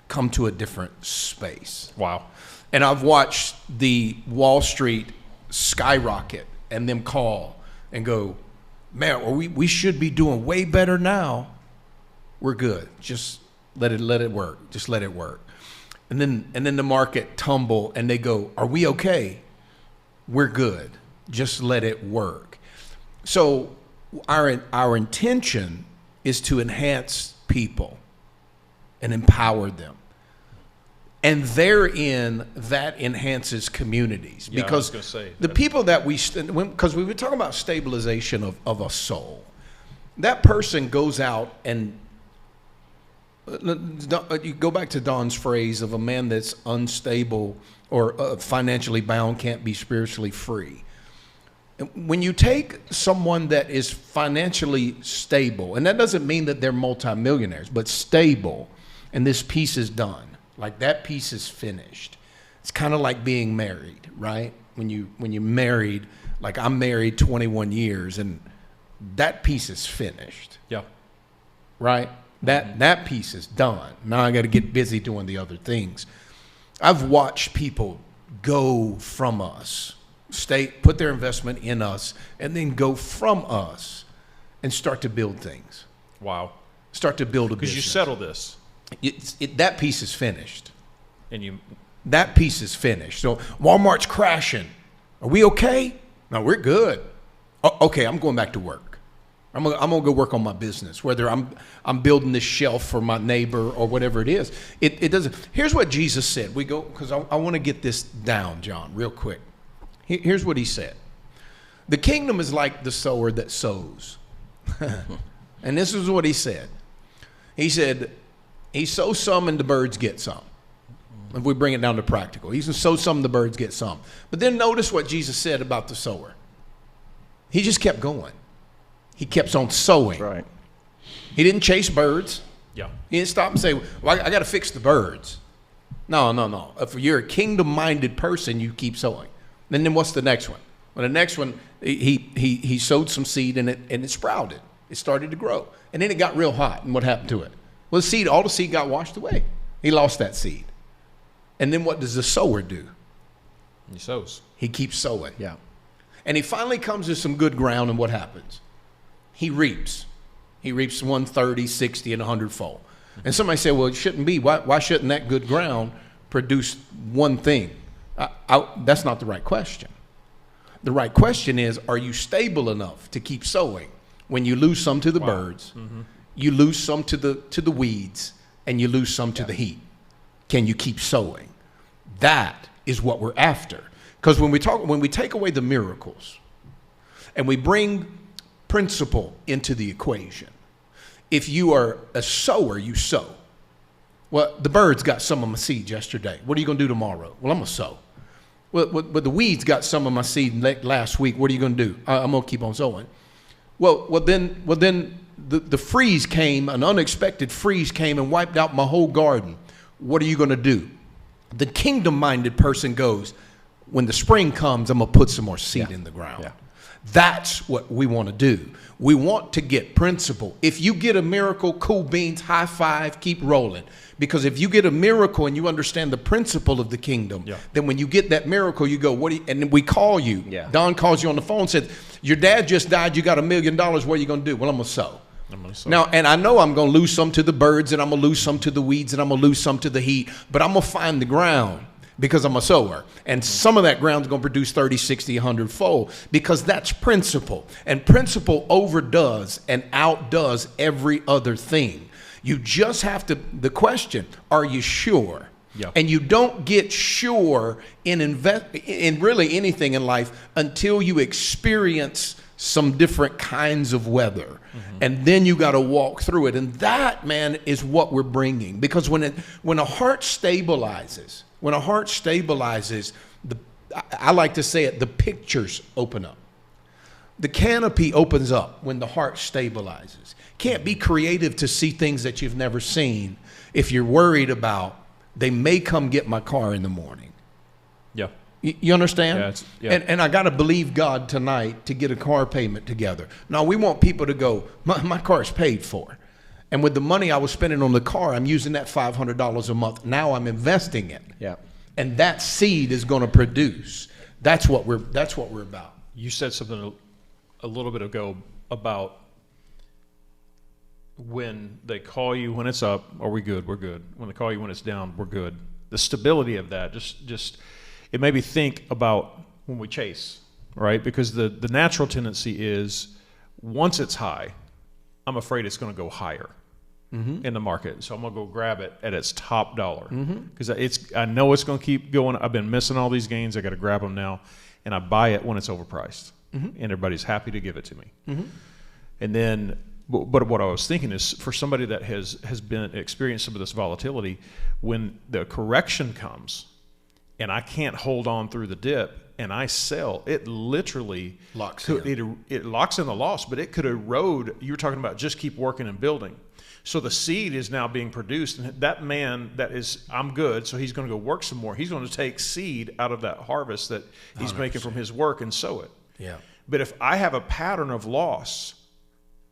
come to a different space. Wow. And I've watched the Wall Street skyrocket and them call and go, man, we should be doing way better now. We're good. Just let it work. Just let it work. And then the market tumble and they go, are we okay? We're good. Just let it work. So our intention is to enhance people and empower them. And therein, that enhances communities. Yeah, because I was gonna say the people that because we were talking about stabilization of a soul. That person goes out and, you go back to Don's phrase of a man that's unstable or financially bound can't be spiritually free. When you take someone that is financially stable, and that doesn't mean that they're multimillionaires, but stable, and this piece is done, like that piece is finished. It's kind of like being married, right? When you're married, like I'm married 21 years, and that piece is finished. Yeah. Right? That piece is done. Now I got to get busy doing the other things. I've watched people go from us, put their investment in us, and then go from us and start to build things. Wow. Start to build a business. Because you settle this. That piece is finished. And that piece is finished. So Walmart's crashing. Are we okay? No, we're good. Okay, I'm going back to work. I'm gonna go work on my business, whether I'm building this shelf for my neighbor or whatever it is. It doesn't. Here's what Jesus said. We go, because I want to get this down, John, real quick. Here's what he said. The kingdom is like the sower that sows. And this is what he said. He said, he sows some and the birds get some. If we bring it down to practical, he sows some and the birds get some. But then notice what Jesus said about the sower. He just kept going. He kept on sowing. That's right. He didn't chase birds. Yeah. He didn't stop and say, well, I got to fix the birds. No. If you're a kingdom-minded person, you keep sowing. And then what's the next one? Well, the next one, he sowed some seed and it sprouted. It started to grow. And then it got real hot. And what happened to it? Well, all the seed got washed away. He lost that seed. And then what does the sower do? He sows. He keeps sowing. Yeah. And he finally comes to some good ground, and what happens? He reaps. He reaps 130, 60, and 100-fold. And somebody said, well, it shouldn't be. Why shouldn't that good ground produce one thing? That's not the right question. The right question is, are you stable enough to keep sowing when you lose some to the birds, you lose some to the weeds, and you lose some to the heat? Can you keep sowing? That is what we're after. Because when we take away the miracles and we bring principle into the equation, if you are a sower, you sow. Well, the birds got some of my seed yesterday. What are you going to do tomorrow? Well, I'm going to sow. Well, but the weeds got some of my seed last week. What are you going to do? I'm going to keep on sowing. Well, then the freeze came, an unexpected freeze came and wiped out my whole garden. What are you going to do? The kingdom-minded person goes, when the spring comes, I'm going to put some more seed in the ground. Yeah. That's what we want to do. We want to get principle. If you get a miracle, cool beans, high five, keep rolling. Because if you get a miracle and you understand the principle of the kingdom, then when you get that miracle, you go, and then we call you. Yeah. Don calls you on the phone and says, your dad just died, you got $1 million, what are you going to do? Well, I'm going to sow. Now, and I know I'm going to lose some to the birds, and I'm going to lose some to the weeds, and I'm going to lose some to the heat, but I'm going to find the ground. Because I'm a sower. And some of that ground is going to produce 30, 60, 100-fold. Because that's principle. And principle overdoes and outdoes every other thing. You just have to, the question, are you sure? Yep. And you don't get sure in really anything in life until you experience some different kinds of weather. Mm-hmm. And then you got to walk through it. And that, man, is what we're bringing. Because when a heart stabilizes, I like to say it, the pictures open up. The canopy opens up when the heart stabilizes. Can't be creative to see things that you've never seen if you're worried about they may come get my car in the morning. Yeah. You understand? Yeah. And I got to believe God tonight to get a car payment together. Now, we want people to go, my car's paid for. And with the money I was spending on the car, I'm using that $500 a month. Now I'm investing it. Yeah. And that seed is going to produce. That's what we're about. You said something a little bit ago about when they call you when it's up, are we good? We're good. When they call you when it's down, we're good. The stability of that, just it made me think about when we chase, right? Because the natural tendency is once it's high, I'm afraid it's going to go higher. Mm-hmm. In the market, so I'm gonna go grab it at its top dollar because I know it's gonna keep going. I've been missing all these gains. I got to grab them now, and I buy it when it's overpriced, and everybody's happy to give it to me. Mm-hmm. And then, but what I was thinking is for somebody that has been experienced some of this volatility, when the correction comes, and I can't hold on through the dip, and I sell, it literally Locks it locks in the loss, but it could erode. You were talking about just keep working and building. So the seed is now being produced, and that man that is, I'm good, so he's going to go work some more. He's going to take seed out of that harvest that he's 100%. Making from his work and sow it. Yeah. But if I have a pattern of loss,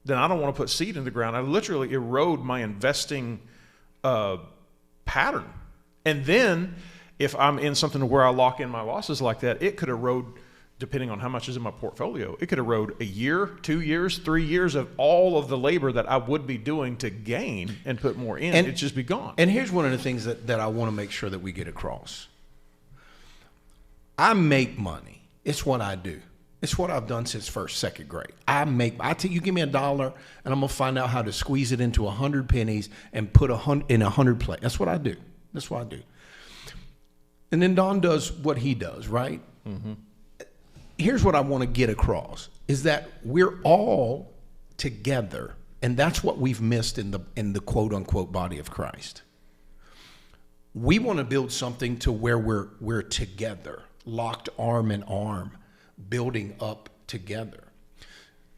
then I don't want to put seed in the ground. I literally erode my investing pattern. And then if I'm in something where I lock in my losses like that, it could erode, depending on how much is in my portfolio, it could erode a year, 2 years, 3 years of all of the labor that I would be doing to gain and put more in. It'd just be gone. And here's one of the things that I want to make sure that we get across. I make money. It's what I do. It's what I've done since second grade. You give me $1 and I'm going to find out how to squeeze it into 100 pennies and put in 100 plates. That's what I do. That's what I do. And then Don does what he does, right? Mm-hmm. Here's what I want to get across is that we're all together, and that's what we've missed in the quote unquote body of Christ. We want to build something to where we're together, locked arm in arm, building up together.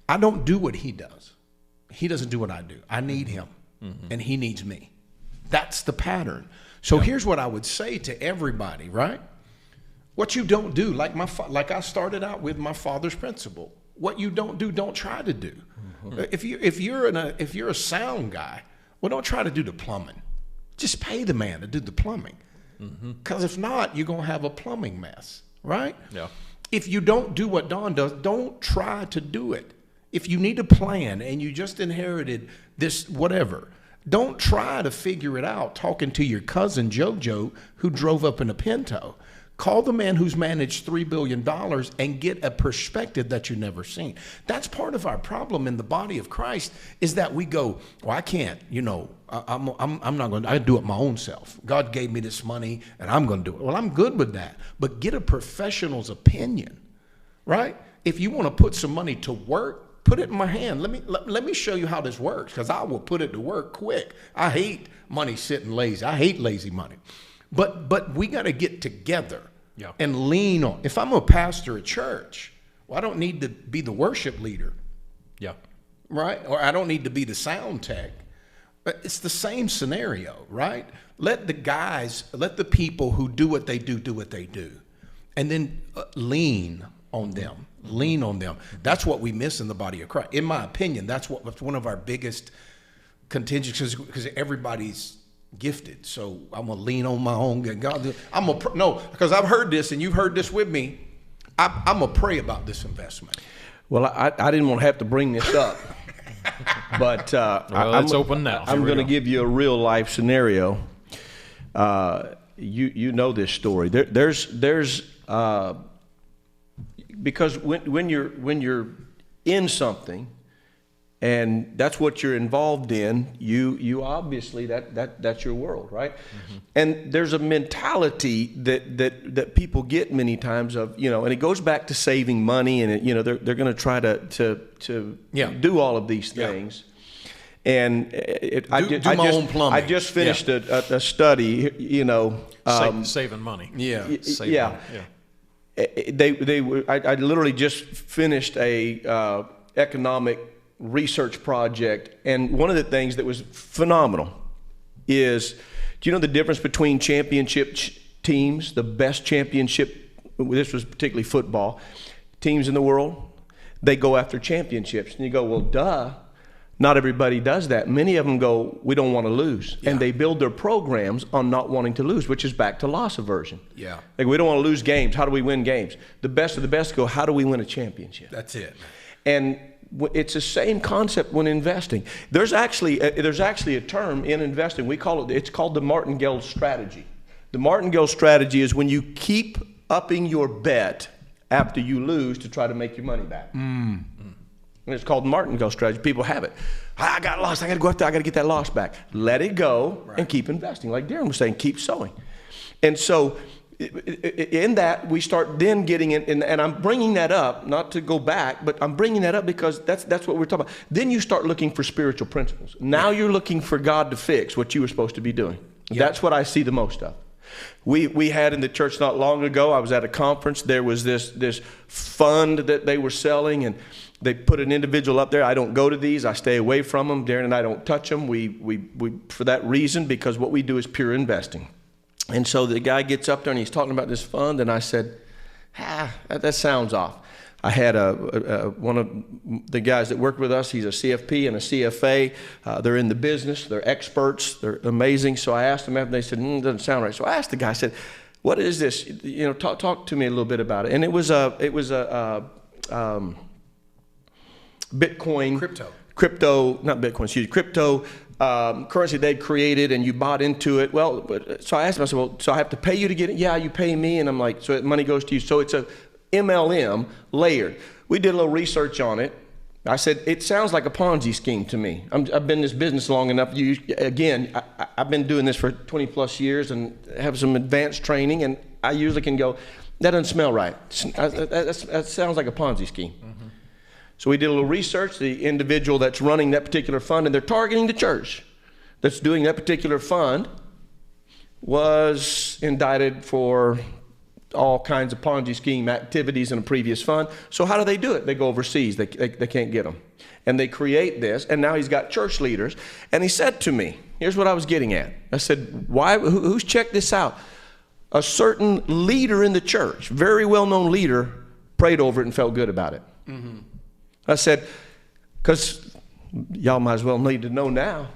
I don't do what he does. He doesn't do what I do. I need him, and he needs me. That's the pattern. So here's what I would say to everybody, right? What you don't do, like I started out with my father's principle. What you don't do, don't try to do. Mm-hmm. If you're a sound guy, well, don't try to do the plumbing. Just pay the man to do the plumbing. Because if not, you're gonna have a plumbing mess, right? Yeah. If you don't do what Don does, don't try to do it. If you need a plan and you just inherited this whatever, don't try to figure it out talking to your cousin JoJo who drove up in a Pinto. Call the man who's managed $3 billion and get a perspective that you've never seen. That's part of our problem in the body of Christ is that we go, well, I can't, I'm not going to, I do it my own self. God gave me this money and I'm going to do it. Well, I'm good with that, but get a professional's opinion, right? If you want to put some money to work, put it in my hand. Let me show you how this works because I will put it to work quick. I hate money sitting lazy. I hate lazy money. But we got to get together and lean on. If I'm a pastor at church, well, I don't need to be the worship leader. Yeah. Right? Or I don't need to be the sound tech. But it's the same scenario, right? Let the people who do what they do what they do. And then lean on them. Lean on them. That's what we miss in the body of Christ. In my opinion, that's one of our biggest contingencies because everybody's gifted, so I'm gonna lean on my own. God, because I've heard this, and you've heard this with me. I'm gonna pray about this investment. Well, I didn't want to have to bring this up, but it's open now. I'm going to give you a real life scenario. You know this story. There's because when you're in something. And that's what you're involved in. You obviously that's your world, right? Mm-hmm. And there's a mentality that people get many times of and it goes back to saving money, and they're going to try to do all of these things. And I just finished a study, saving money. I literally just finished a economic research project, and one of the things that was phenomenal is, do you know the difference between championship teams, the best championship, this was particularly football, teams in the world? They go after championships. And you go, well, duh, not everybody does that. Many of them go, we don't want to lose. Yeah. And they build their programs on not wanting to lose, which is back to loss aversion. Yeah. Like, we don't want to lose games. How do we win games? The best of the best go, how do we win a championship? That's it. And it's the same concept when investing. There's actually a term in investing. It's called the martingale strategy. The martingale strategy is when you keep upping your bet after you lose to try to make your money back. And it's called martingale strategy. People have it. I got lost. I got to go up there. I got to get that loss back. Let it go and keep investing. Like Darrin was saying, keep sowing. And so in that, we start then getting in, and I'm bringing that up, not to go back, but I'm bringing that up because that's what we're talking about. Then you start looking for spiritual principles. Now you're looking for God to fix what you were supposed to be doing. That's what I see the most of. We had in the church not long ago, I was at a conference, there was this fund that they were selling, and they put an individual up there. I don't go to these. I stay away from them. Darrin and I don't touch them. We for that reason, because what we do is pure investing. And so the guy gets up there and he's talking about this fund, and I said, that sounds off. I had one of the guys that worked with us, he's a CFP and a CFA. They're in the business. They're experts. They're amazing. So I asked them after, they said, it doesn't sound right. So I asked the guy, I said, what is this? Talk to me a little bit about it. And it was a Bitcoin. Not Bitcoin, excuse me, crypto currency they'd created, and you bought into it. Well, so I asked him, I said, well, so I have to pay you to get it? Yeah, you pay me. And I'm like, so money goes to you. So it's a MLM layered. We did a little research on it. I said, it sounds like a Ponzi scheme to me. I've been in this business long enough. I've been doing this for 20 plus years and have some advanced training, and I usually can go, that doesn't smell right. That sounds like a Ponzi scheme. Mm-hmm. So we did a little research. The individual that's running that particular fund, and they're targeting the church that's doing that particular fund, was indicted for all kinds of Ponzi scheme activities in a previous fund. So how do they do it? They go overseas. They can't get them. And they create this, and now he's got church leaders. And he said to me, here's what I was getting at. I said, who's checked this out? A certain leader in the church, very well-known leader, prayed over it and felt good about it. Mm-hmm. I said, because y'all might as well need to know now.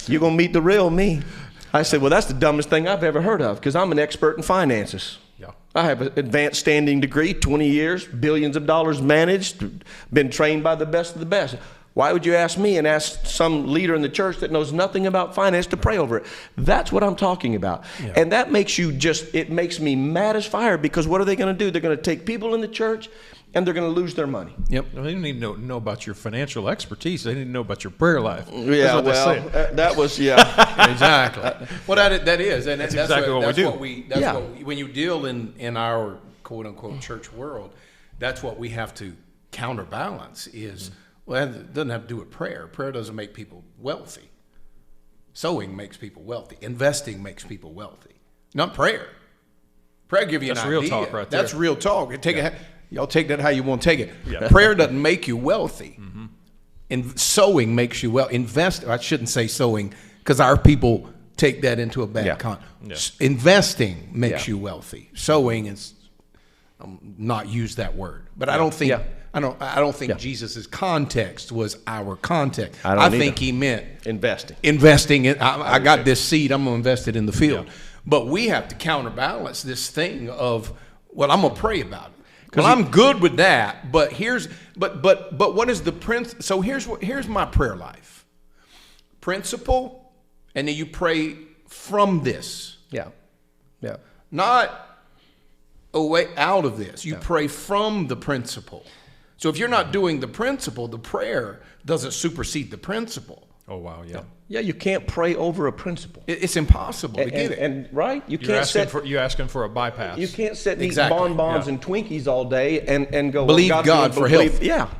You're going to meet the real me. I said, well, that's the dumbest thing I've ever heard of, because I'm an expert in finances. Yeah. I have an advanced standing degree, 20 years, billions of dollars managed, been trained by the best of the best. Why would you ask me and ask some leader in the church that knows nothing about finance to pray over it? That's what I'm talking about. Yeah. And that makes it makes me mad as fire, because what are they going to do? They're going to take people in the church and they're going to lose their money. Yep. Well, they need to know about your financial expertise. They need to know about your prayer life. Yeah, that was, yeah. Exactly. Well, that is. And that's exactly what we do. When you deal in our quote-unquote church world, that's what we have to counterbalance is, well, it doesn't have to do with prayer. Prayer doesn't make people wealthy. Sowing makes people wealthy. Investing makes people wealthy. Not prayer. Prayer gives you an idea. That's real talk right there. That's real talk. Y'all take that how you want to take it. Yeah. Prayer doesn't make you wealthy. Mm-hmm. And sowing makes you wealthy. I shouldn't say sowing, because our people take that into a bad Investing makes you wealthy. Sowing is not use that word. But I don't think I don't think Jesus's context was our context. I think he meant investing. I got this seed, I'm going to invest it in the field. Yeah. But we have to counterbalance this thing of, well, I'm going to pray about it. Well, I'm good with that, but but what is the principle? So here's my prayer life. Principle, and then you pray from this. Yeah. Yeah. Not away out of this. You pray from the principle. So if you're not doing the principle, the prayer doesn't supersede the principle. Oh, wow, yeah. Yeah, you can't pray over a principle. It's impossible to get it. And right, you're asking for a bypass. You can't sit and eat bonbons and Twinkies all day and go believe God for help.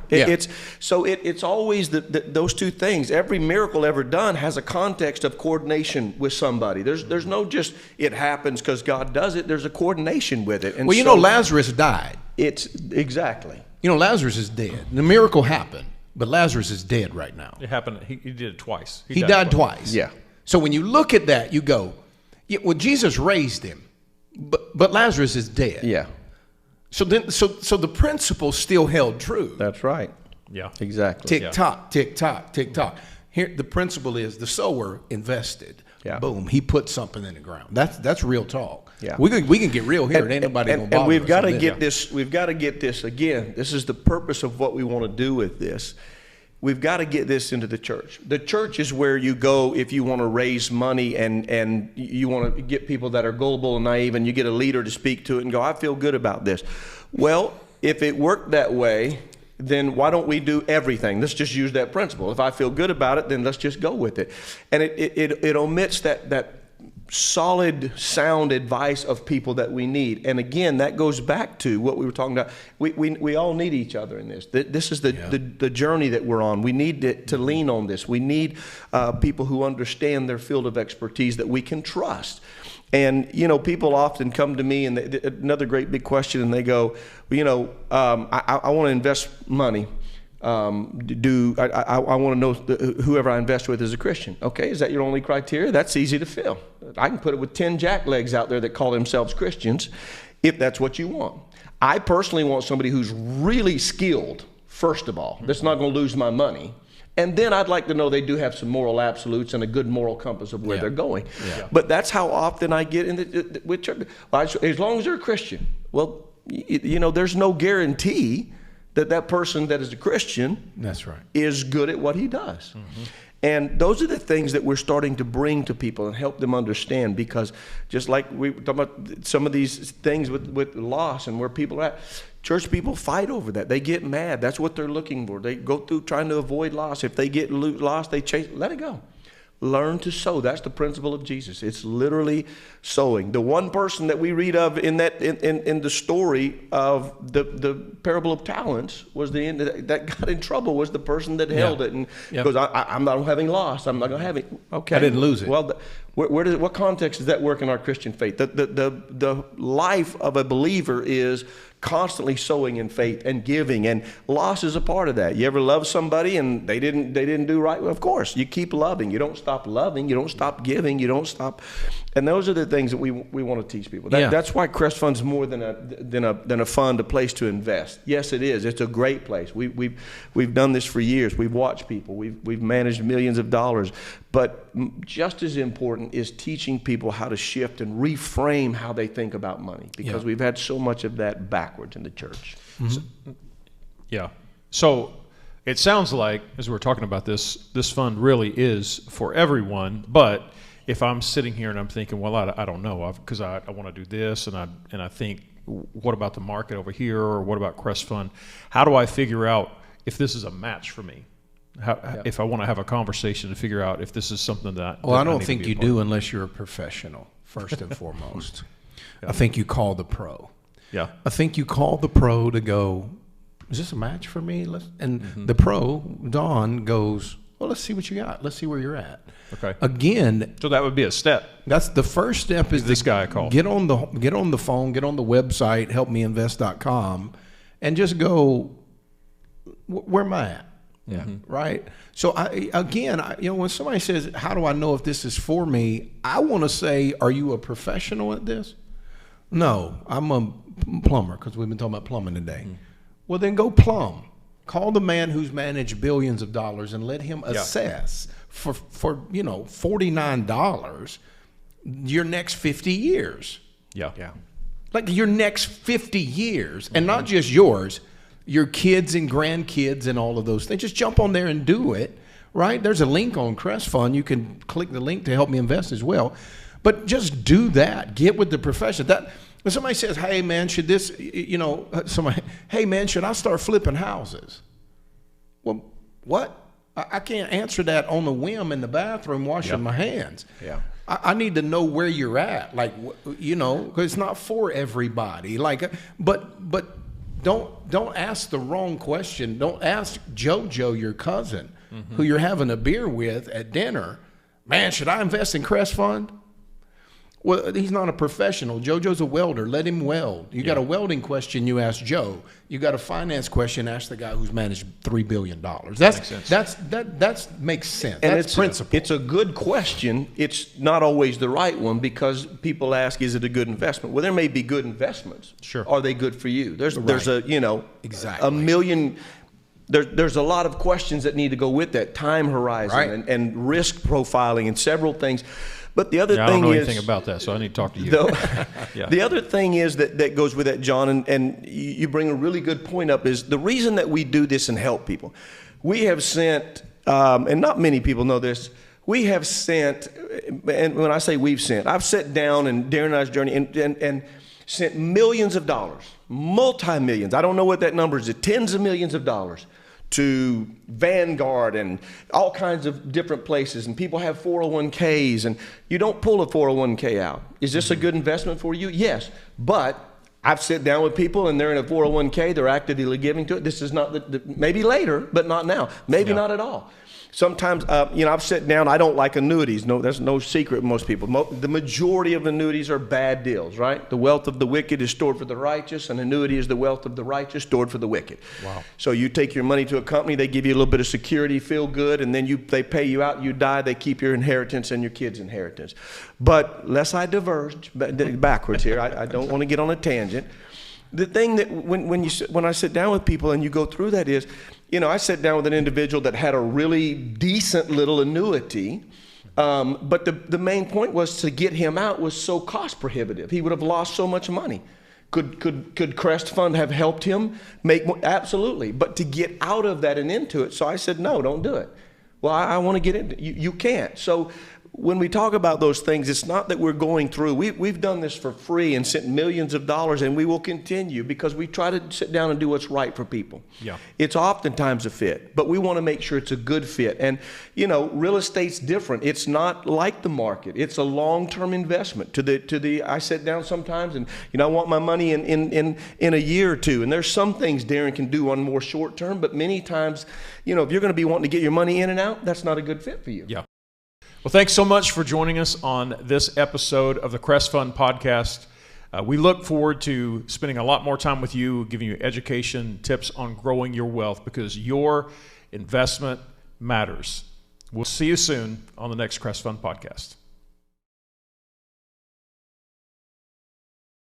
It's always those two things. Every miracle ever done has a context of coordination with somebody. There's no just it happens because God does it. There's a coordination with it. And Lazarus died. It's exactly. Lazarus is dead. The miracle happened. But Lazarus is dead right now. It happened. He did it twice. He died twice. Yeah. So when you look at that, you go, Jesus raised him, but Lazarus is dead. Yeah. So the principle still held true. That's right. Yeah. Exactly. Tick tock, tick tock, tick tock. Here, the principle is the sower invested. Yeah. Boom. He put something in the ground. That's real talk. Yeah. We can get real here. Ain't nobody gonna bother us. And we've got to get this. We've got to get this again. This is the purpose of what we want to do with this. We've got to get this into the church. The church is where you go if you want to raise money and you want to get people that are gullible and naive, and you get a leader to speak to it and go, I feel good about this. Well, if it worked that way, then why don't we do everything? Let's just use that principle. If I feel good about it, then let's just go with it. And it omits that solid, sound advice of people that we need. And again, that goes back to what we were talking about. We all need each other in this. This is the journey that we're on. We need to lean on this. We need people who understand their field of expertise that we can trust. And, people often come to me, and another great big question, and they go, I want to invest money. I want to know whoever I invest with is a Christian. Okay, is that your only criteria? That's easy to fill. I can put it with 10 jacklegs out there that call themselves Christians, if that's what you want. I personally want somebody who's really skilled, first of all, that's not going to lose my money. And then I'd like to know they do have some moral absolutes and a good moral compass of where they're going. Yeah. But that's how often I get with church. As long as they're a Christian. Well, there's no guarantee that person that is a Christian is good at what he does. Mm-hmm. And those are the things that we're starting to bring to people and help them understand, because just like we talk about some of these things with loss and where people are at, church people fight over that. They get mad. That's what they're looking for. They go through trying to avoid loss. If they get lost, they chase. Let it go. Learn to sow. That's the principle of Jesus. It's literally sowing. The one person that we read of in the story of the parable of talents was that got in trouble was the person that held it and goes, I'm not having loss. I'm not going to have it. Okay, I didn't lose it. Well, what context does that work in our Christian faith? The life of a believer is constantly sowing in faith and giving, and loss is a part of that. You ever love somebody and they didn't do right? Well, of course, you keep loving. You don't stop loving. You don't stop giving. You don't stop. And those are the things that we want to teach people. That's why Cresfund's more than a fund, a place to invest. Yes, it is. It's a great place. We've done this for years. We've watched people. We've managed millions of dollars. But just as important is teaching people how to shift and reframe how they think about money, because we've had so much of that backwards in the church. Mm-hmm. So it sounds like, as we're talking about this fund really is for everyone. But if I'm sitting here and I'm thinking, well, I don't know, because I want to do this, and I think, what about the market over here, or what about Cresfund? How do I figure out if this is a match for me? If I want to have a conversation to figure out if this is something that I don't think you do unless you're a professional, first and foremost. I think you call the pro. I think you call the pro to go, is this a match for me? The pro, Don, goes, well, let's see what you got. Let's see where you're at. Okay. Again, so that would be a step. That's the first step. Is this guy I called? Get on the phone, get on the website, helpmeinvest.com, and just go, where am I at? Yeah. Right. So when somebody says, how do I know if this is for me? I want to say, are you a professional at this? No, I'm a plumber, because we've been talking about plumbing today. Mm. Well, then go plumb. Call the man who's managed billions of dollars and let him assess for $49 your next 50 years. Yeah. Like your next 50 years, and not just yours, your kids and grandkids and all of those things. Just jump on there and do it, right? There's a link on Cresfund. You can click the link to help me invest as well. But just do that. Get with the profession. When somebody says, hey, man, should this, hey, man, should I start flipping houses? Well, what? I can't answer that on a whim in the bathroom washing my hands. Yeah. I need to know where you're at, because it's not for everybody. But don't ask the wrong question. Don't ask JoJo, your cousin, who you're having a beer with at dinner, man, should I invest in Cresfund? Well, he's not a professional. JoJo's a welder. Let him weld. You got a welding question, you ask Joe. You got a finance question, ask the guy who's managed $3 billion. That makes sense. And that's principle. It's a good question. It's not always the right one, because people ask, is it a good investment? Well, there may be good investments. Sure. Are they good for you? There's exactly a million. There's a lot of questions that need to go with that, time horizon and risk profiling and several things. But the other thing is, I don't know anything about that, so I need to talk to you. The other thing is that goes with that, John, and you bring a really good point up, is the reason that we do this and help people. We have sent, and not many people know this, we have sent, and when I say we've sent, I've sat down in Darrin and I's journey and sent millions of dollars, multi-millions, I don't know what that number is, tens of millions of dollars, to Vanguard and all kinds of different places, and people have 401ks, and you don't pull a 401k out. Is this a good investment for you? Yes, but I've sit down with people and they're in a 401k, they're actively giving to it. This is not maybe later, but not now. Maybe not at all. Sometimes, I've sat down. I don't like annuities. No, that's no secret with most people. The majority of annuities are bad deals, right? The wealth of the wicked is stored for the righteous, and annuity is the wealth of the righteous stored for the wicked. Wow. So you take your money to a company, they give you a little bit of security, feel good, and then they pay you out, you die, they keep your inheritance and your kids' inheritance. But lest I diverge backwards here, I don't want to get on a tangent. The thing that when I sit down with people and you go through that is, I sat down with an individual that had a really decent little annuity, but the main point was to get him out was so cost prohibitive. He would have lost so much money. Could Cresfund have helped him make more? Absolutely. But to get out of that and into it, so I said, no, don't do it. Well, I want to get into it. You can't. So when we talk about those things, it's not that we're going through. We've done this for free and sent millions of dollars, and we will continue because we try to sit down and do what's right for people. Yeah. It's oftentimes a fit, but we want to make sure it's a good fit. And, real estate's different. It's not like the market. It's a long-term investment. I sit down sometimes and, I want my money in a year or two. And there's some things Darrin can do on more short-term, but many times, if you're going to be wanting to get your money in and out, that's not a good fit for you. Yeah. Well, thanks so much for joining us on this episode of the Cresfund podcast. We look forward to spending a lot more time with you, giving you education, tips on growing your wealth, because your investment matters. We'll see you soon on the next Cresfund podcast.